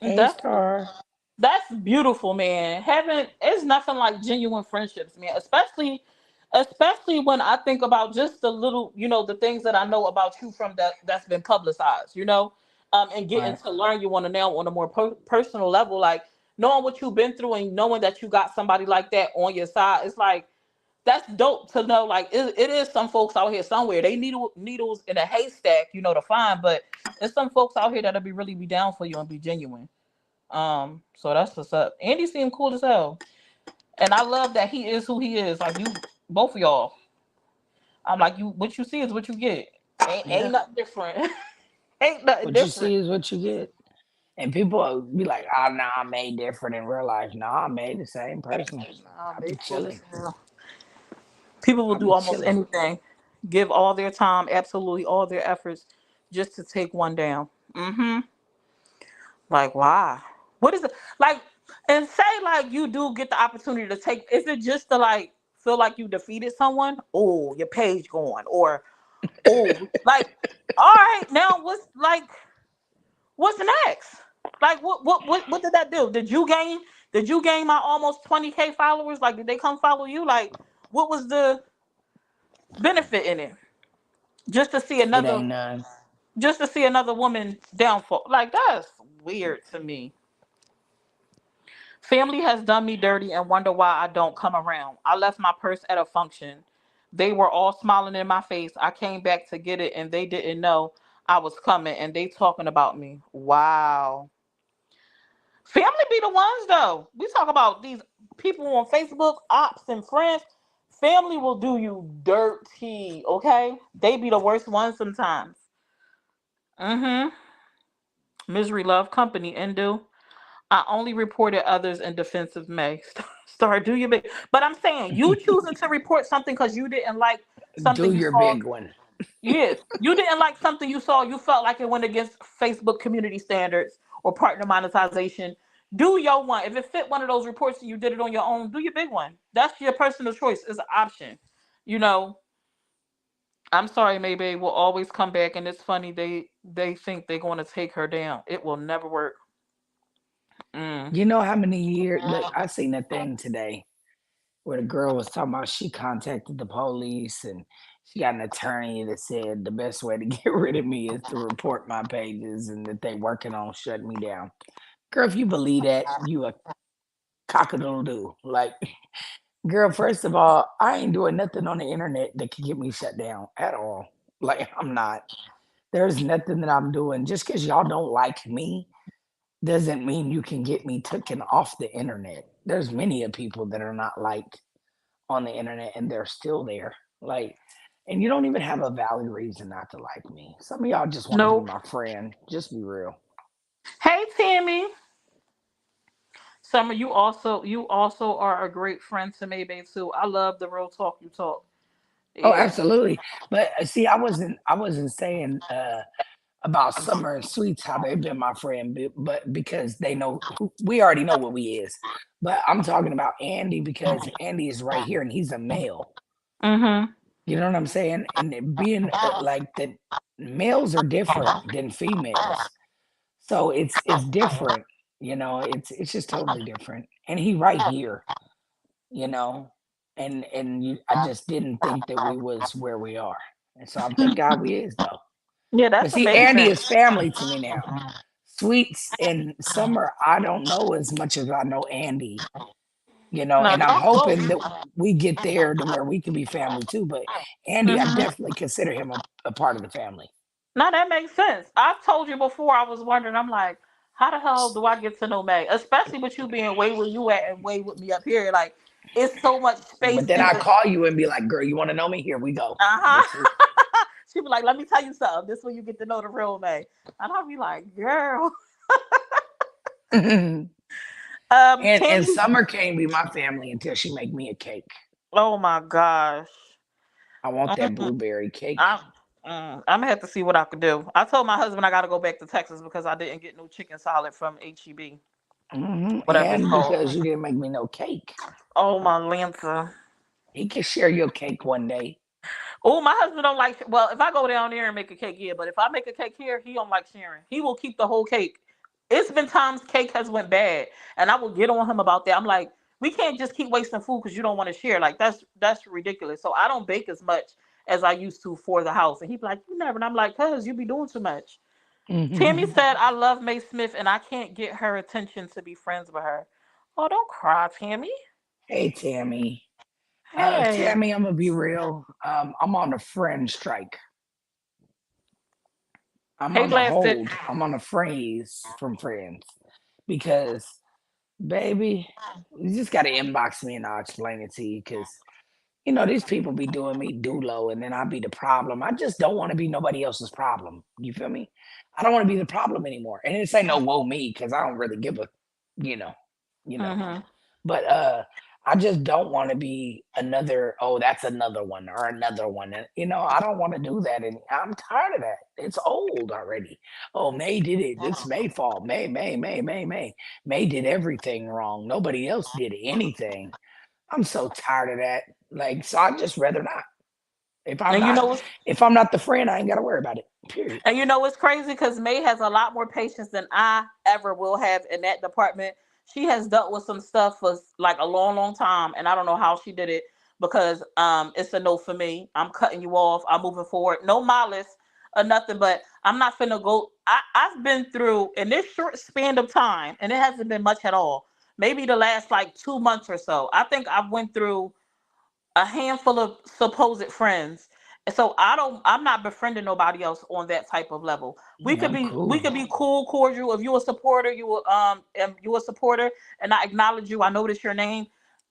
Hey, That's Star. that's beautiful, man. Having it's nothing like genuine friendships, man. Especially when I think about just the little, the things that I know about you from that's been publicized, and getting Right. to learn you on a now on a more personal level, like knowing what you've been through and knowing that you got somebody like that on your side. It's like that's dope to know. Like it is some folks out here somewhere they needles in a haystack, to find, but there's some folks out here that'll be down for you and be genuine. So that's what's up. Andy seemed cool as hell, and I love that he is who he is. Like you, both of y'all. I'm like you. What you see is what you get. Ain't Yeah. nothing different. Ain't nothing What you different. see is what you get. And people will be like, oh, no, I'm made different in real life. No, I'm made the same person. Nah, I they be cool as chilling. hell. People will I do be almost chilling. anything, give all their time, absolutely all their efforts, just to take one down. Mm-hmm. Like why? What is it like? And say like you do get the opportunity to take. Is it just to like feel like you defeated someone? Oh, your page going, or oh, like all right, now what's next? Like what did that do? Did you gain my almost 20K followers? Like did they come follow you? Like what was the benefit in it? Just to see It another ain't none. just to see another woman downfall. Like that's weird to me. Family has done me dirty and wonder why I don't come around. I left my purse at a function. They were all smiling in my face. I came back to get it and they didn't know I was coming and they talking about me. Wow. Family be the ones though. We talk about these people on Facebook, ops and friends. Family will do you dirty, okay? They be the worst ones sometimes. Mm-hmm. Misery love company and do. I only reported others in defense of May. Star, do your big. But I'm saying you choosing to report something because you didn't like Do something you your saw. big one. Yes, you didn't like something you saw. You felt like it went against Facebook community standards or partner monetization. Do your one. If it fit one of those reports and you did it on your own, do your big one. That's your personal choice. It's an option. You know, I'm sorry, Maybe will always come back, and it's funny they think they're going to take her down. It will never work. Mm. You know how many years? Look, I seen a thing today where the girl was talking about she contacted the police and she got an attorney that said the best way to get rid of me is to report my pages and that they working on shutting me down. Girl, if you believe that, you a cockadoodle doo. Like, girl, first of all, I ain't doing nothing on the internet that can get me shut down at all. Like, I'm not. There's nothing that I'm doing. Just because y'all don't like me doesn't mean you can get me taken off the internet. There's many of people that are not liked. on the internet and they're still there. Like, and you don't even have a valid reason not to like me. Some of y'all just want to be Nope. my friend. Just be real. Hey Tammy. Summer, you also are a great friend to Maybe too. I love the real talk you talk. Oh, Yeah. absolutely. But see, I wasn't saying about Summer and Sweets how they've been my friend, but because they know who we already know what we is. But I'm talking about Andy because Andy is right here and he's a male. Mm-hmm. You know what I'm saying? And it being like that, males are different than females, so it's different. It's just totally different. And he right here, you know, I just didn't think that we was where we are, and so I'm thank God we is though. Yeah, But that's see, Andy amazing. is family to me now. Sweets and Summer, I don't know as much as I know Andy, No, and I'm y'all hoping close. that we get there to where we can be family too. But Andy, I Mm-hmm. definitely consider him a part of the family. No, that makes sense. I've told you before. I was wondering. I'm like, how the hell do I get to know Meg? Especially with you being way where you at and way with me up here. Like, it's so much But space then in I the. call you and be like, girl, you want to know me? Here we go. Uh This is huh. She be like, let me tell you something. This way you get to know the real Meg. And I'll be like, girl. and Tammy. Summer can't be my family until she make me a cake. Oh my gosh. I want that Mm-mm. blueberry cake. I'm. I'm gonna have to see what I could do. I told my husband I got to go back to Texas because I didn't get no chicken salad from HEB, whatever it's And called. because you didn't make me no cake. Oh my Lanta. He can share your cake one day. Oh, my husband don't like. Well, if I go down there and make a cake, yeah. But if I make a cake here, he don't like sharing. He will keep the whole cake. It's been times cake has went bad, and I will get on him about that. I'm like, we can't just keep wasting food because you don't want to share. Like that's ridiculous. So I don't bake as much as I used to for the house. And he be like, you never. And I'm like, cause you be doing too much. Tammy said, I love May Smith, and I can't get her attention to be friends with her. Oh, don't cry, Tammy. Hey, Tammy. Hey, Tammy, I'm gonna be real. I'm on a friend strike. I'm hey, on a blasted. hold. I'm on a phrase from friends because, baby, you just gotta inbox me and I'll explain it to you. Because these people be doing me low, and then I be the problem. I just don't want to be nobody else's problem. You feel me? I don't want to be the problem anymore. And it's ain't no woe me because I don't really give a, you know, you know. Mm-hmm. But I just don't want to be another, oh, that's another one or another one. And I don't want to do that. And I'm tired of that. It's old already. Oh, May did it. It's May fault. May, May, May, May, May. May did everything wrong. Nobody else did anything. I'm so tired of that. Like, so I'd just rather not. If I'm And you not, know what's if I'm not the friend, I ain't gotta worry about it. Period. And you know it's crazy because May has a lot more patience than I ever will have in that department. She has dealt with some stuff for like a long, long time, and I don't know how she did it because it's a no for me. I'm cutting you off. I'm moving forward. No malice or nothing, but I'm not finna go. I've been through in this short span of time, and it hasn't been much at all. Maybe the last like 2 months or so. I think I've went through a handful of supposed friends. And so I'm not befriending nobody else on that type of level. We could I'm be we cool. could be cool, cordial. If you're a supporter, you a supporter and I acknowledge you, I know that's your name.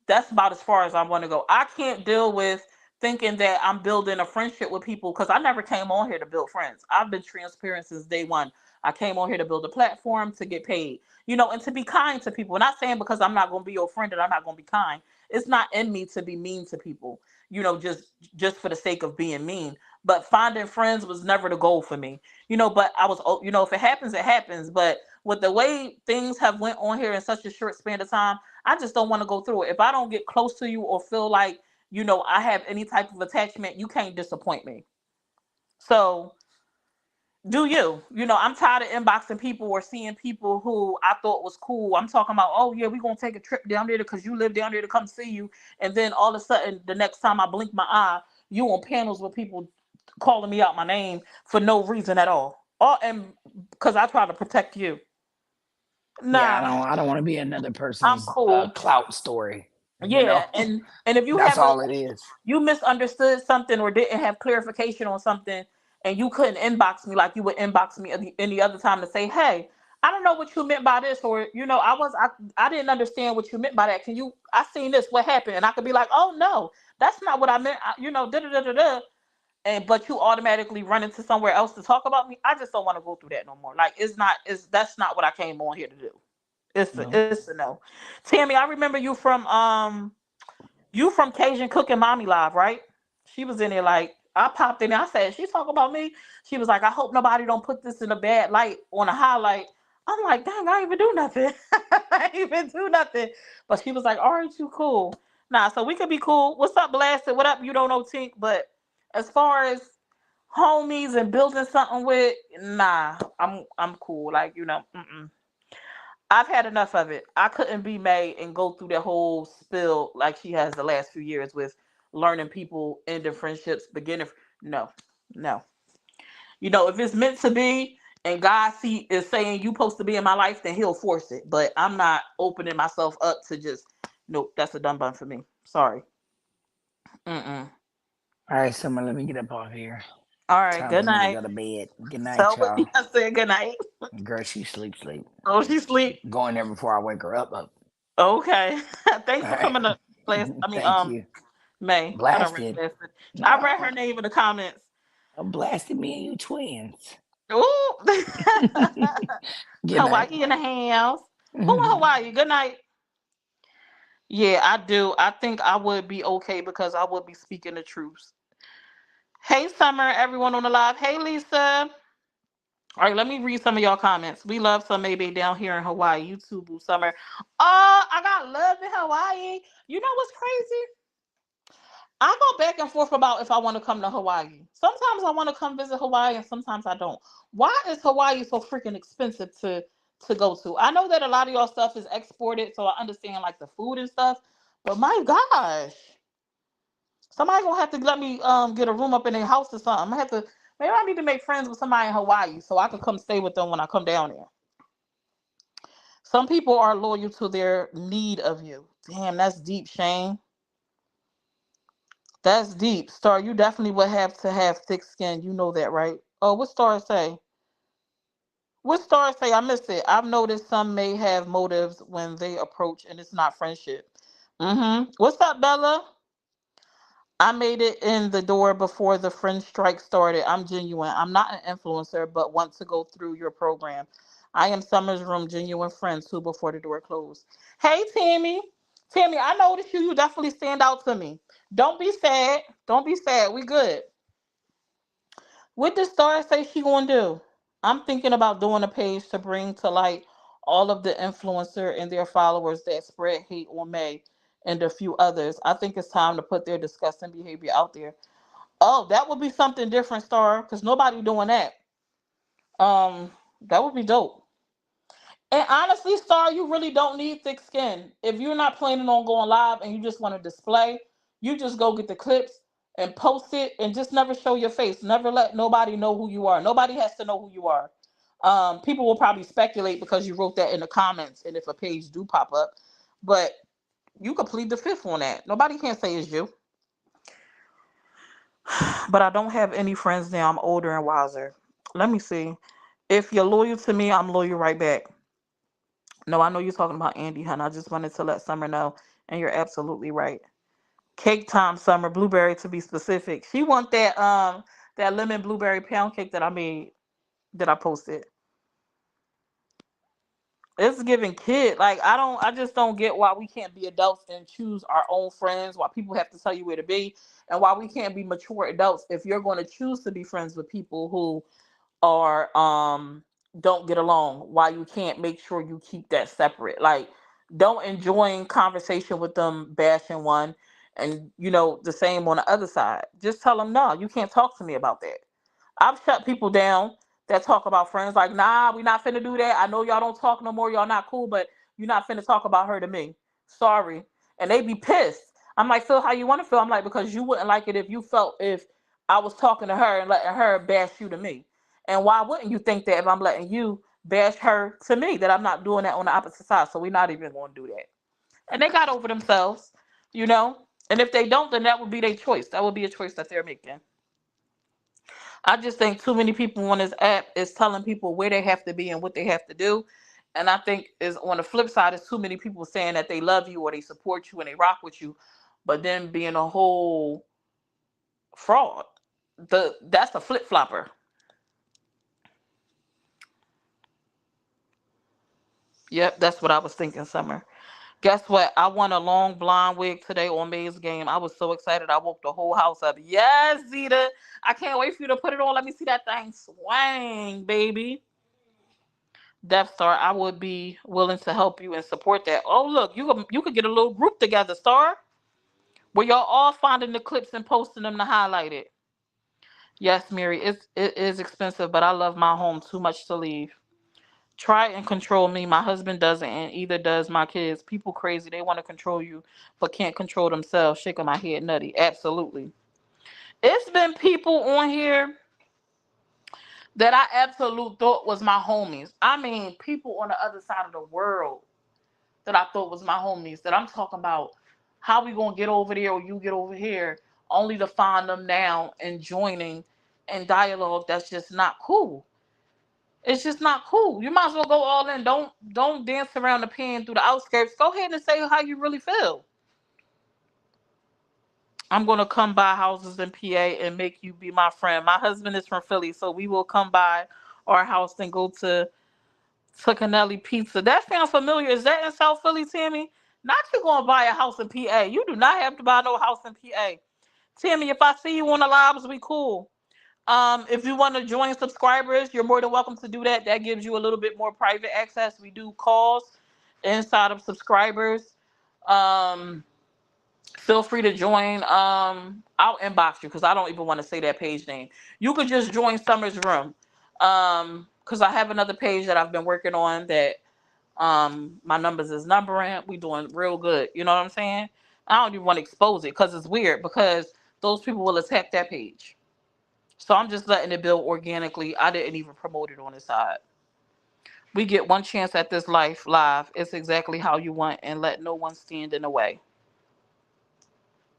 That's about as far as I want to go. I can't deal with thinking that I'm building a friendship with people because I never came on here to build friends. I've been transparent since day one. I came on here to build a platform to get paid, and to be kind to people. Not saying because I'm not going to be your friend that I'm not going to be kind. It's not in me to be mean to people, just for the sake of being mean. But finding friends was never the goal for me, but I was, if it happens, it happens. But with the way things have went on here in such a short span of time, I just don't want to go through it. If I don't get close to you or feel like, I have any type of attachment, you can't disappoint me. So do I'm tired of inboxing people or seeing people who I thought was cool. I'm talking about, oh yeah, we're gonna take a trip down there because you live down there to come see you. And then all of a sudden the next time I blink my eye, you on panels with people calling me out my name for no reason at all. And because I try to protect you. Yeah, I Nah, don't. I don't want to be another I'm person's cool. clout story. Yeah, and if you That's have a all it is. you misunderstood something or didn't have clarification on something and you couldn't inbox me like you would inbox me any other time to say, hey, I don't know what you meant by this, or I didn't understand what you meant by that. Can you? I seen this. What happened? And I could be like, oh no, that's not what I meant. Da da da da da. And but you automatically run into somewhere else to talk about me. I just don't want to go through that no more. Like it's not. It's that's not what I came on here to do. No. It's a no. Tammy, I remember you from Cajun Cooking Mommy Live, right? She was in there like I popped in there. I said, she talking about me. She was like, I hope nobody don't put this in a bad light on a highlight. I'm like, dang, I ain't even do nothing. I ain't even do nothing. But she was like, all right, you cool. Nah, so we could be cool. What's up, Blasted? What up? You don't know Tink. But as far as homies and building something with, nah, I'm cool. Like, mm-mm. I've had enough of it. I couldn't be made and go through that whole spill like she has the last few years with learning people, ending friendships, beginning. No, no. If it's meant to be and God is saying you supposed to be in my life, then He'll force it. But I'm not opening myself up to just nope. That's a done bun for me. Sorry. Mm-mm. All right, Summer, let me get up off here. All right. Time Good for me to night. go to bed. Good night, So y'all. I said good night. Girl, she sleep. Oh, she sleep. Going there before I wake her up. Okay. Thanks All for right. coming to class. I mean, Thank you. May. I don't read Blasted. blasted. I read her No, name in the comments. I'm blasted. Me and you twins. Ooh. Good night. Hawaii in the house. Who in Hawaii? Good night. Yeah, I do. I think I would be okay because I would be speaking the truth. Hey, Summer, everyone on the live. Hey, Lisa. All right, let me read some of y'all comments. We love some maybe down here in Hawaii. You too, Boo Summer. Oh, I got love in Hawaii. You know what's crazy? I go back and forth about if I want to come to Hawaii. Sometimes I want to come visit Hawaii, and sometimes I don't. Why is Hawaii so freaking expensive to go to? I know that a lot of y'all stuff is exported, so I understand like the food and stuff. But my gosh, somebody gonna have to let me get a room up in their house or something. I have to. Maybe I need to make friends with somebody in Hawaii so I could come stay with them when I come down there. Some people are loyal to their need of you. Damn, that's deep, Shane. That's deep. Star, you definitely would have to have thick skin. You know that, right? Oh, what Star say? What Star say? I missed it. I've noticed some may have motives when they approach and it's not friendship. Mm-hmm. What's up, Bella? I made it in the door before the friend strike started. I'm genuine. I'm not an influencer, but want to go through your program. I am Summer's Room genuine friends too before the door closed. Hey, Tammy. Tammy, I noticed you. You definitely stand out to me. Don't be sad. Don't be sad. We good. What does Star say she gonna do? I'm thinking about doing a page to bring to light all of the influencer and their followers that spread hate on May and a few others. I think it's time to put their disgusting behavior out there. Oh, that would be something different, Star, because nobody doing that. That would be dope. And honestly, Star, you really don't need thick skin. If you're not planning on going live and you just want to display, you just go get the clips and post it and just never show your face. Never let nobody know who you are. Nobody has to know who you are. People will probably speculate because you wrote that in the comments and if a page do pop up. But you could plead the fifth on that. Nobody can say it's you. But I don't have any friends now. I'm older and wiser. Let me see. If you're loyal to me, I'm loyal right back. No, I know you're talking about Andy Hunt. I just wanted to let Summer know, and you're absolutely right. Cake time, Summer, blueberry to be specific. She want that lemon blueberry pound cake that I made that I posted. It's giving kid. Like I just don't get why we can't be adults and choose our own friends, why people have to tell you where to be, and why we can't be mature adults if you're going to choose to be friends with people who or don't get along, why you can't make sure you keep that separate. Like don't enjoy conversation with them bashing one and the same on the other side. Just tell them no, you can't talk to me about that. I've shut people down that talk about friends like, nah, we not finna do that. I know y'all don't talk no more, y'all not cool, but you're not finna talk about her to me. Sorry. And they be pissed. I'm like, feel how you want to feel. I'm like, because you wouldn't like it if you felt if I was talking to her and letting her bash you to me. And why wouldn't you think that if I'm letting you bash her to me, that I'm not doing that on the opposite side? So we're not even going to do that. And they got over themselves, you know? And if they don't, then that would be their choice. That would be a choice that they're making. I just think too many people on this app is telling people where they have to be and what they have to do. And I think is on the flip side is too many people saying that they love you or they support you and they rock with you, but then being a whole fraud. That's a flip flopper. Yep, that's what I was thinking, Summer. Guess what? I won a long blonde wig today on May's game. I was so excited. I woke the whole house up. Yes, Zeta. I can't wait for you to put it on. Let me see that thing swang, baby. Death Star, I would be willing to help you and support that. Oh, look, you could get a little group together, Star, where y'all all finding the clips and posting them to highlight it. Yes, Mary, it is expensive, but I love my home too much to leave. Try and control me. My husband doesn't, and either does my kids. People crazy. They want to control you, but can't control themselves. Shaking my head, nutty. Absolutely. It's been people on here that I absolutely thought was my homies. I mean, people on the other side of the world that I thought was my homies. That I'm talking about. How we gonna get over there or you get over here? Only to find them now and joining in dialogue that's just not cool. It's just not cool. You might as well go all in. Don't dance around the pen through the outskirts. Go ahead and say how you really feel. I'm gonna come by houses in PA and make you be my friend. My husband is from Philly, so we will come by our house and go to Canelli Pizza. That sounds familiar. Is that in South Philly, Tammy? Not you gonna buy a house in PA. You do not have to buy no house in PA. Tammy, if I see you on the lives, we cool. If you want to join subscribers, you're more than welcome to do that. That gives you a little bit more private access. We do calls inside of subscribers. Um, Feel free to join. I'll inbox you because I don't even want to say that page name. You could just join Summer's room. Because I have another page that I've been working on that my numbers is numbering. We doing real good. You know what I'm saying? I don't even want to expose it because it's weird because those people will attack that page. So I'm just letting it build organically. I didn't even promote it on the side. We get one chance at this life live. It's exactly how you want and let no one stand in the way.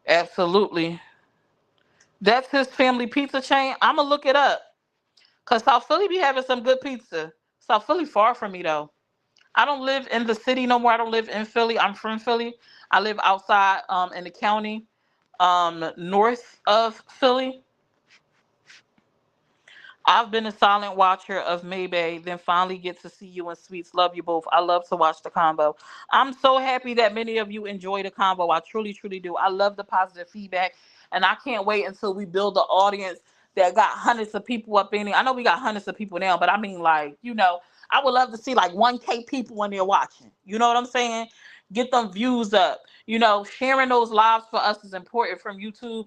Absolutely. That's his family pizza chain. I'ma look it up. Cause South Philly be having some good pizza. South Philly far from me though. I don't live in the city no more. I don't live in Philly. I'm from Philly. I live outside in the county, north of Philly. I've been a silent watcher of Maybay, then finally get to see you and Sweets. Love you both. I love to watch the combo. I'm so happy that many of you enjoy the combo. I truly, truly do. I love the positive feedback, and I can't wait until we build the audience that got hundreds of people up in it. I know we got hundreds of people now, but I mean, like, I would love to see like 1K people in there watching. You know what I'm saying? Get them views up. Sharing those lives for us is important from YouTube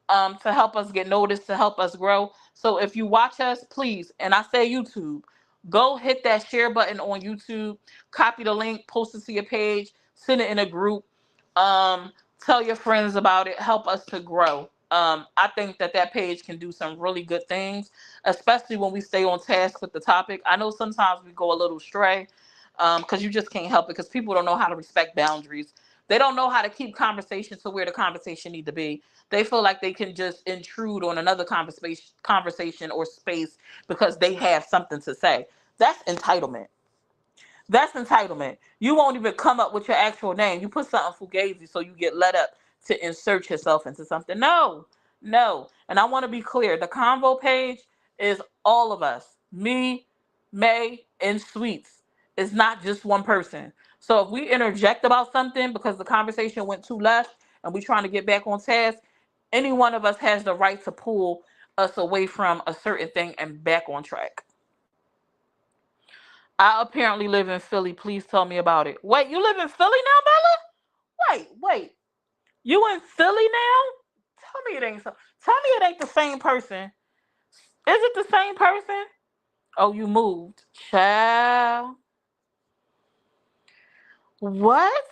to help us get noticed, to help us grow. So if you watch us, please, and I say YouTube, go hit that share button on YouTube, copy the link, post it to your page, send it in a group, tell your friends about it, help us to grow. I think that page can do some really good things, especially when we stay on task with the topic. I know sometimes we go a little stray because you just can't help it because people don't know how to respect boundaries. They don't know how to keep conversation to where the conversation need to be. They feel like they can just intrude on another conversation or space because they have something to say. That's entitlement. That's entitlement. You won't even come up with your actual name. You put something fugazi so you get let up to insert yourself into something. No, no. And I want to be clear. The convo page is all of us. Me, May, and Sweets. It's not just one person. So if we interject about something because the conversation went too left and we trying to get back on task, any one of us has the right to pull us away from a certain thing and back on track. I apparently live in Philly. Please tell me about it. Wait, you live in Philly now, Bella? Wait. You in Philly now? Tell me it ain't so. Tell me it ain't the same person. Is it the same person? Oh, you moved. Child. What?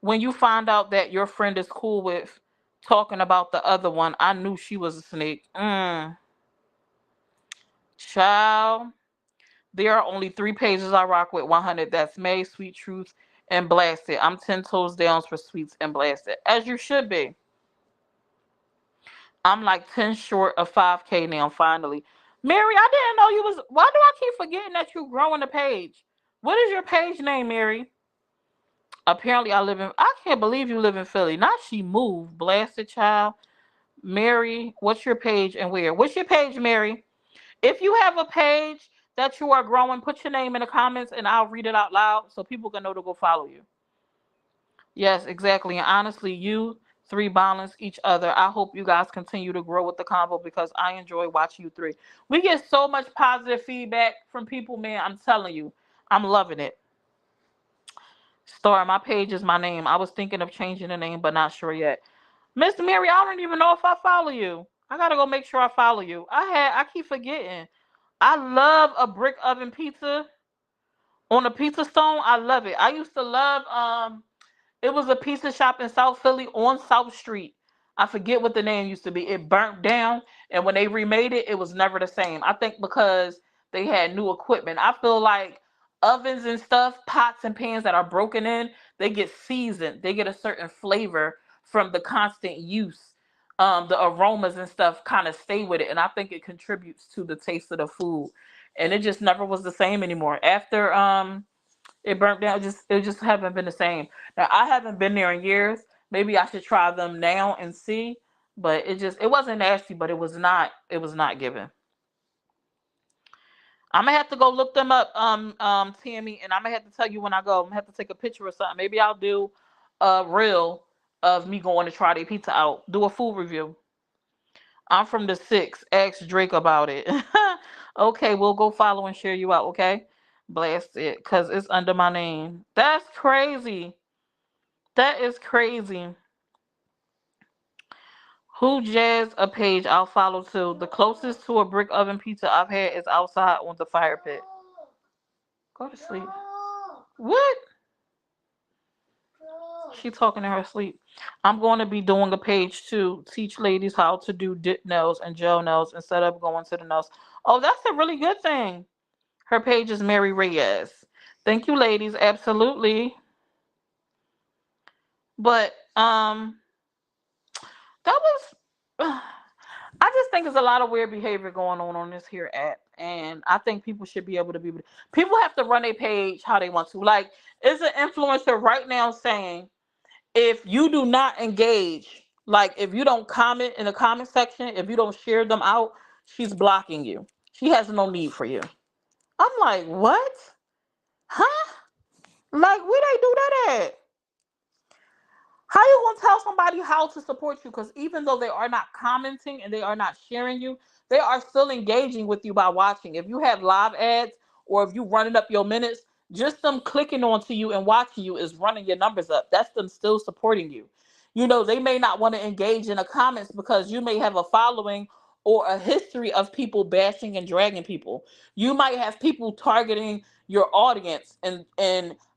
When you find out that your friend is cool with talking about the other one, I knew she was a snake. Child. There are only 3 pages I rock with 100. That's May, Sweet Truth, and Blasted. I'm 10 toes down for Sweets and Blasted. As you should be. I'm like 10 short of 5K now, finally. Mary, I didn't know you was. Why do I keep forgetting that you growing the page? What is your page name, Mary? Apparently, I live in. I can't believe you live in Philly. Not she moved. Blasted child. Mary, what's your page and where? What's your page, Mary? If you have a page that you are growing, put your name in the comments and I'll read it out loud so people can know to go follow you. Yes, exactly. And honestly, you three balance each other. I hope you guys continue to grow with the convo because I enjoy watching you three. We get so much positive feedback from people, man. I'm telling you, I'm loving it. Star, my page is my name. I was thinking of changing the name, but not sure yet. Miss Mary, I don't even know if I follow you. I gotta go make sure I follow you. I keep forgetting. I love a brick oven pizza on a pizza stone. I love it. I used to love it was a pizza shop in South Philly on South Street. I forget what the name used to be. It burnt down, and when they remade it, it was never the same. I think because they had new equipment. I feel like ovens and stuff, pots and pans that are broken in, they get seasoned. They get a certain flavor from the constant use. The aromas and stuff kind of stay with it, and I think it contributes to the taste of the food. And it just never was the same anymore after it burnt down. It just haven't been the same. Now I haven't been there in years. Maybe I should try them now and see. But it wasn't nasty, but it was not given. I'm gonna have to go look them up, Tammy, and I'm gonna have to tell you when I go. I'm gonna have to take a picture or something. Maybe I'll do a reel of me going to try their pizza out. Do a food review. I'm from the six. Ask Drake about it. Okay, we'll go follow and share you out. Okay, blast it, cause it's under my name. That's crazy. That is crazy. Who jazzed a page I'll follow too. The closest to a brick oven pizza I've had is outside on the fire pit. Go to sleep. What? She talking in her sleep. I'm going to be doing a page to teach ladies how to do dip nails and gel nails instead of going to the nails. Oh, that's a really good thing. Her page is Mary Reyes. Thank you, ladies. Absolutely. But that was. I just think there's a lot of weird behavior going on this here app, and I think people should be able to be. People have to run a page how they want to. Like, is an influencer right now saying if you do not engage, like if you don't comment in the comment section, if you don't share them out, she's blocking you. She has no need for you. I'm like, what? Huh? Like, where they do that at? How you gonna tell somebody how to support you? Because even though they are not commenting and they are not sharing you, they are still engaging with you by watching. If you have live ads or if you running up your minutes, just them clicking onto you and watching you is running your numbers up. That's them still supporting you. They may not want to engage in the comments because you may have a following or a history of people bashing and dragging people. You might have people targeting your audience, and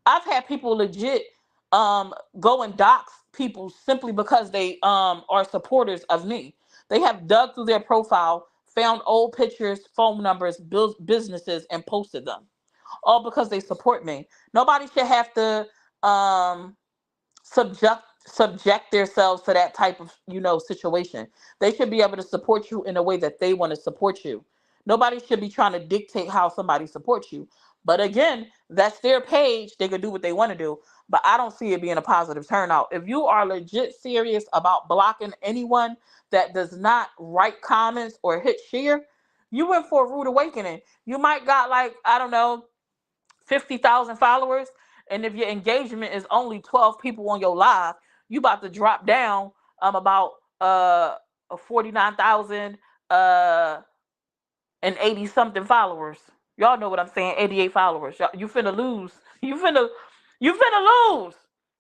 I've had people legit go and dox people simply because they are supporters of me. They have dug through their profile, found old pictures, phone numbers, businesses, and posted them, all because they support me. Nobody should have to subject themselves to that type of situation. They should be able to support you in a way that they want to support you. Nobody should be trying to dictate how somebody supports you. But again, that's their page. They can do what they want to do. But I don't see it being a positive turnout. If you are legit serious about blocking anyone that does not write comments or hit share, you went for a rude awakening. You might got, like, I don't know, 50,000 followers, and if your engagement is only 12 people on your live, you about to drop down about 49,000 and 80 something followers. Y'all know what I'm saying? 88 followers. You finna lose. You finna lose.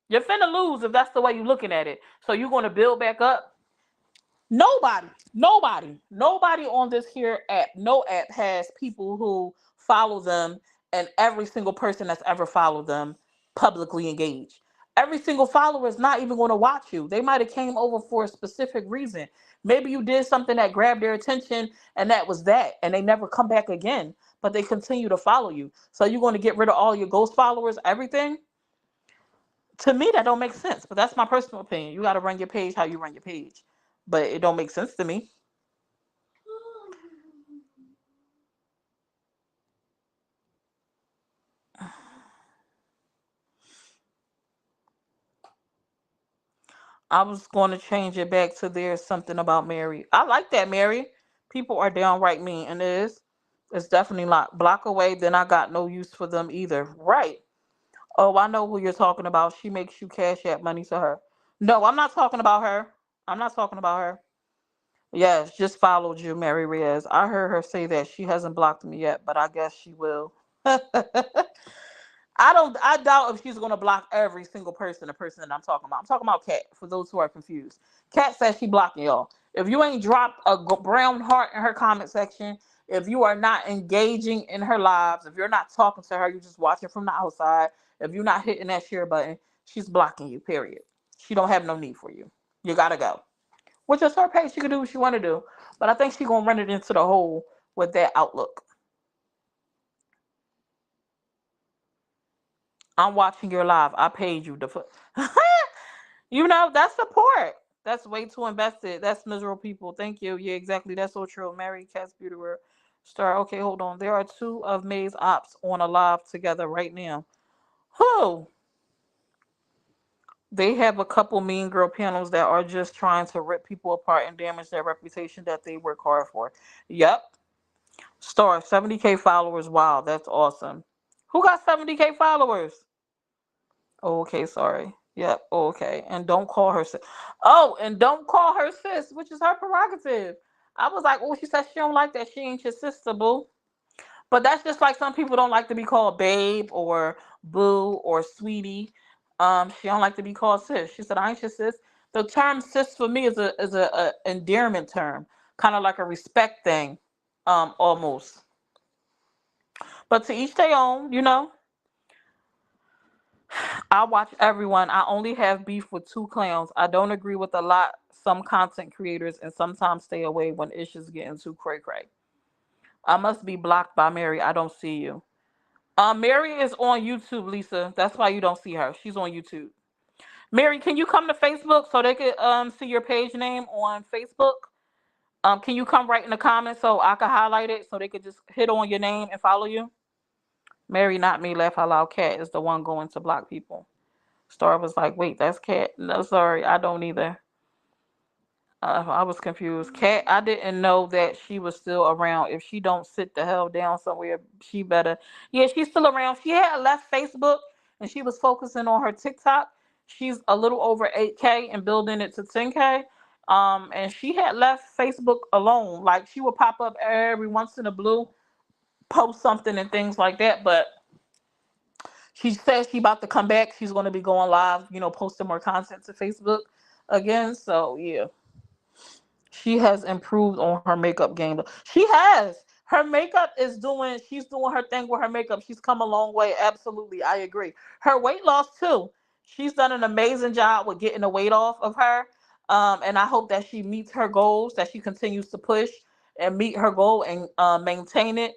You're finna lose if that's the way you're looking at it. So you're gonna build back up. Nobody on this here app, no app has people who follow them, and every single person that's ever followed them publicly engaged. Every single follower is not even going to watch you. They might have came over for a specific reason. Maybe you did something that grabbed their attention, and that was that, and they never come back again. But they continue to follow you. So you're going to get rid of all your ghost followers, everything? To me, that don't make sense. But that's my personal opinion. You got to run your page how you run your page. but it don't make sense to me. I was going to change it back to there's something about Mary. I like that, Mary. People are downright mean, and it is. It's definitely like block away. Then I got no use for them either. Right. Oh, I know who you're talking about. She makes you cash out money to her. No, I'm not talking about her. I'm not talking about her. Yes, just followed you, Mary Reyes. I heard her say that she hasn't blocked me yet, but I guess she will. I don't. I doubt if she's gonna block every single person. The person that I'm talking about. I'm talking about Kat. For those who are confused, Kat says she blocking y'all. If you ain't dropped a brown heart in her comment section, if you are not engaging in her lives, if you're not talking to her, you're just watching from the outside. If you're not hitting that share button, she's blocking you. Period. She don't have no need for you. You gotta go. Which is her page. She can do what she want to do, but I think she gonna run it into the hole with that outlook. I'm watching your live. I paid you to. You know, that's support. That's way too invested. That's miserable people. Thank you. Yeah, exactly. That's so true. Mary Cat's Beauty World Star. Okay, hold on. There are two of May's ops on a live together right now. Who? They have a couple mean girl panels that are just trying to rip people apart and damage their reputation that they work hard for. Yep. Star, 70K followers. Wow, that's awesome. Who got 70K followers? Oh, okay, sorry. Yep, okay. And don't call her sis. Oh, and don't call her sis, which is her prerogative. I was like, oh, she said she don't like that. She ain't your sister, boo. But that's just like some people don't like to be called babe or boo or sweetie. She don't like to be called sis. She said, I ain't your sis. The term sis for me is a endearment term, kind of like a respect thing, almost. But to each their own, you know. I watch everyone. I only have beef with two clowns. I don't agree with a lot some content creators and sometimes stay away when issues getting too cray cray. I must be blocked by Mary. I don't see you. Mary is on YouTube, Lisa. That's why you don't see her. She's on YouTube. Mary, can you come to Facebook so they could see your page name on Facebook? Can you come right in the comments so I can highlight it so they could just hit on your name and follow you? Mary, not me. Laugh out loud. Cat is the one going to block people. Star was like, wait, that's Cat. No, sorry, I don't either. I was confused. Cat, I didn't know that she was still around. If she don't sit the hell down somewhere, she better. Yeah, she's still around. She had left Facebook and she was focusing on her TikTok. She's a little over 8K and building it to 10K. And she had left Facebook alone. Like she would pop up every once in a blue, post something and things like that. But she says she about to come back. She's going to be going live, posting more content to Facebook again. So yeah, she has improved on her makeup game. She has. Her makeup is doing. She's doing her thing with her makeup. She's come a long way. Absolutely, I agree. Her weight loss too. She's done an amazing job with getting the weight off of her. And I hope that she meets her goals. That she continues to push and meet her goal and maintain it.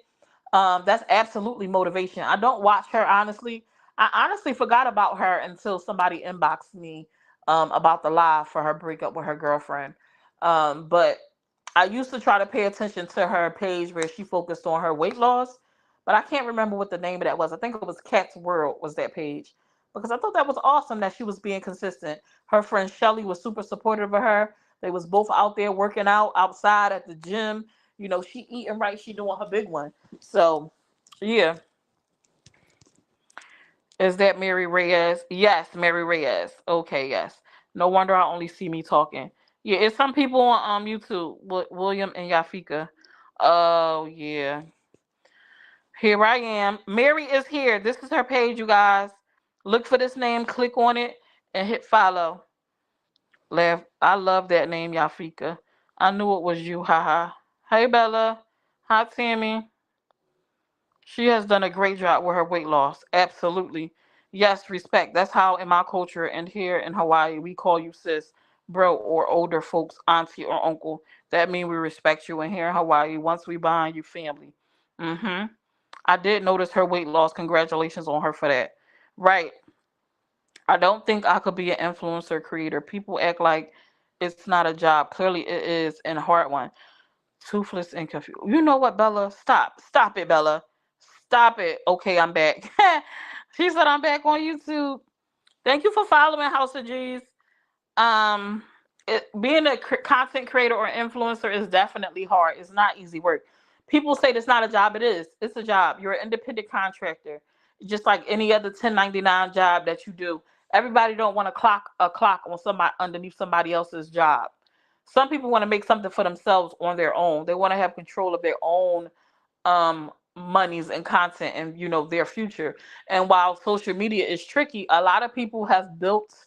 That's absolutely motivation. I don't watch her honestly. I honestly forgot about her until somebody inboxed me about the live for her breakup with her girlfriend. But I used to try to pay attention to her page where she focused on her weight loss, but I can't remember what the name of that was. I think it was Cat's World was that page because I thought that was awesome that she was being consistent. Her friend Shelly was super supportive of her. They was both out there working out outside at the gym. She eating right. She doing her big one. So, yeah. Is that Mary Reyes? Yes, Mary Reyes. Okay, yes. No wonder I only see me talking. Yeah, it's some people on YouTube, William and Yafika. Oh yeah. Here I am. Mary is here. This is her page, you guys. Look for this name, click on it, and hit follow. Laugh. I love that name, Yafika. I knew it was you, haha. Hey Bella. Hi Tammy. She has done a great job with her weight loss. Absolutely. Yes, respect. That's how in my culture and here in Hawaii we call you sis, bro, or older folks, auntie or uncle. That means we respect you. And here in Hawaii, once we bind you family. Mm-hmm. I did notice her weight loss. Congratulations on her for that. Right. I don't think I could be an influencer creator. People act like It's not a job. Clearly, it is in a hard one. Toothless and confused. You know what, Bella? Stop. Stop it, Bella. Stop it. Okay, I'm back. She said I'm back on YouTube. Thank you for following House of G's. um Being a content creator or influencer is definitely hard. It's not easy work. People say it's not a job. It is. It's a job. You're an independent contractor, just like any other 1099 job that you do. Everybody don't want to clock on somebody underneath somebody else's job. Some people want to make something for themselves on their own. They want to have control of their own monies and content and their future. And while social media is tricky, a lot of people have built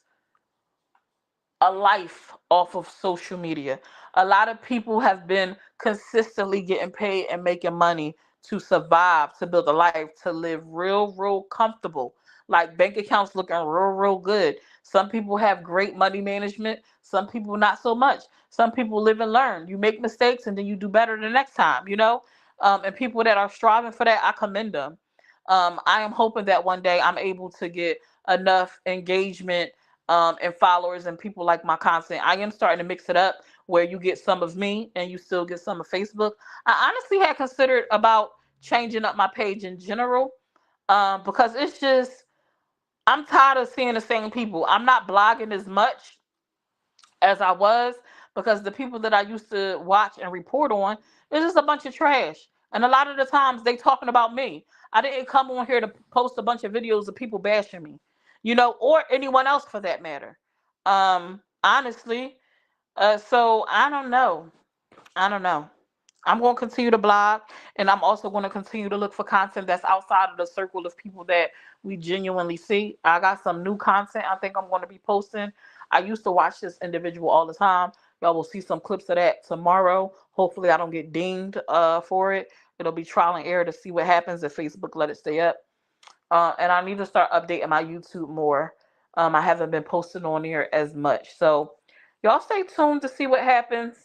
a life off of social media. A lot of people have been consistently getting paid and making money to survive, to build a life, to live real comfortable. Like bank accounts looking real good. Some people have great money management, some people not so much. Some people live and learn. You make mistakes and then you do better the next time. And people that are striving for that, I commend them. I am hoping that one day I'm able to get enough engagement and followers and people like my content. I am starting to mix it up where you get some of me and you still get some of Facebook. I honestly had considered about changing up my page in general, because it's just I'm tired of seeing the same people. I'm not blogging as much as I was because the people that I used to watch and report on is just a bunch of trash. And a lot of the times they talking about me. I didn't come on here to post a bunch of videos of people bashing me, or anyone else for that matter. Honestly. So I don't know. I don't know. I'm going to continue to blog, and I'm also going to continue to look for content that's outside of the circle of people that we genuinely see. I got some new content I think I'm going to be posting. I used to watch this individual all the time. Y'all will see some clips of that tomorrow. Hopefully, I don't get dinged for it. It'll be trial and error to see what happens if Facebook let it stay up. And I need to start updating my YouTube more. I haven't been posting on there as much. So, y'all stay tuned to see what happens.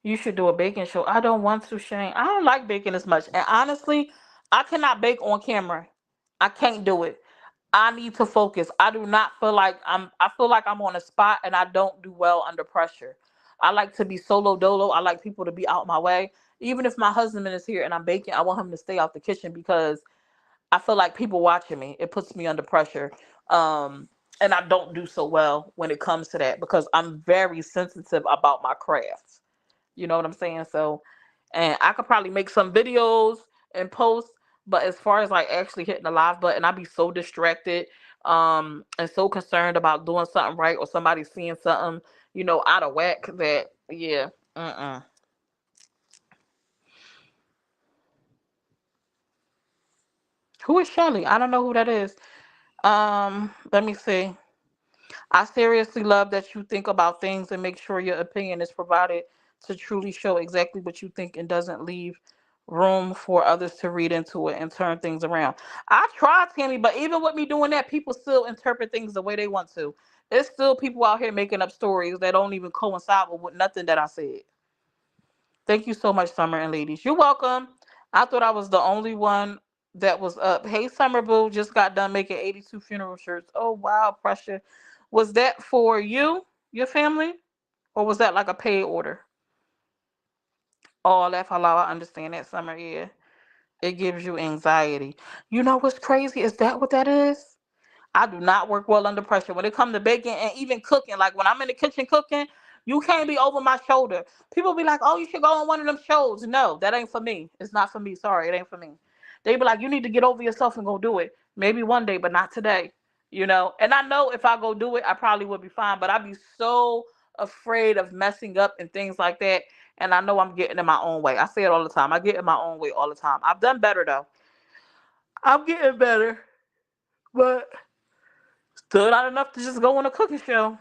You should do a baking show. I don't want to, Shane. I don't like baking as much. And honestly, I cannot bake on camera. I can't do it. I need to focus. I do not feel like I feel like I'm on a spot and I don't do well under pressure. I like to be solo dolo. I like people to be out my way. Even if my husband is here and I'm baking, I want him to stay out the kitchen because I feel like people watching me. It puts me under pressure. Um, and I don't do so well when it comes to that because I'm very sensitive about my craft. You know what I'm saying? So, and I could probably make some videos and post, but as far as like actually hitting the live button, I'd be so distracted, and so concerned about doing something right or somebody seeing something, out of whack that yeah, mm-mm. Who is Shelly? I don't know who that is. Let me see. I seriously love that you think about things and make sure your opinion is provided to truly show exactly what you think and doesn't leave room for others to read into it and turn things around. I try, Tammy, but even with me doing that, people still interpret things the way they want to. There's still people out here making up stories that don't even coincide with nothing that I said. Thank you so much, Summer and ladies. You're welcome. I thought I was the only one that was up. Hey, Summer Boo, just got done making 82 funeral shirts. Oh, wow, pressure. Was that for you, your family, or was that like a paid order? Oh, that's halal. I understand that, Summer. Yeah, it gives you anxiety. You know what's crazy? Is that what that is? I do not work well under pressure. When it comes to baking and even cooking, like when I'm in the kitchen cooking, you can't be over my shoulder. People be like, oh, you should go on one of them shows. No, that ain't for me. It's not for me. Sorry, it ain't for me. They be like, you need to get over yourself and go do it. Maybe one day, but not today. And I know if I go do it, I probably would be fine, but I'd be so afraid of messing up and things like that. And I know I'm getting in my own way. I say it all the time. I get in my own way all the time. I've done better though. I'm getting better, but still not enough to just go on a cooking show.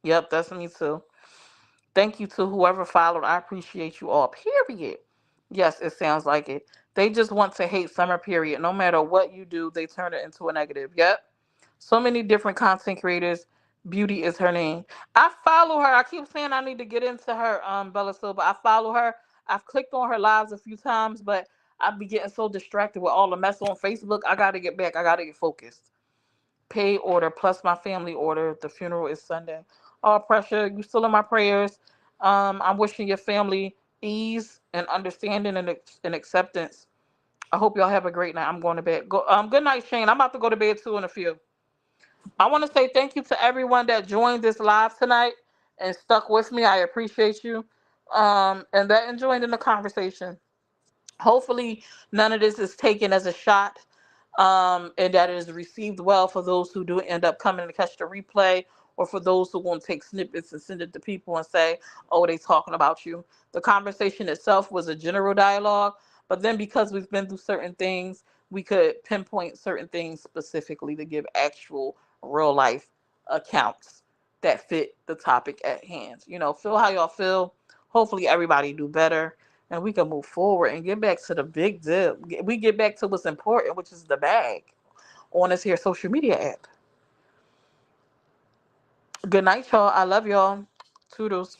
Yep, that's me too. Thank you to whoever followed. I appreciate you all. Period. Yes, it sounds like it. They just want to hate Summer, period. No matter what you do, they turn it into a negative. Yep. So many different content creators. Beauty is her name. I follow her. I keep saying I need to get into her, Bella Silva. I follow her. I've clicked on her lives a few times, but I be getting so distracted with all the mess on Facebook. I gotta get back. I gotta get focused. paid order plus my family order. The funeral is Sunday. Oh, Pressure, you still in my prayers. I'm wishing your family ease and understanding and acceptance. I hope y'all have a great night. I'm going to bed. Good night, Shane. I'm about to go to bed too in a few. I want to say thank you to everyone that joined this live tonight and stuck with me. I appreciate you. And that joined in the conversation. Hopefully, none of this is taken as a shot, and that it is received well for those who do end up coming to catch the replay, or for those who want to take snippets and send it to people and say, oh, they talking about you. The conversation itself was a general dialogue, but then because we've been through certain things, we could pinpoint certain things specifically to give actual real life accounts that fit the topic at hand. Feel how y'all feel. Hopefully everybody do better and we can move forward and get back to the big deal. We get back to what's important, which is the bag on this here social media app. Good night, y'all. I love y'all. Toodles.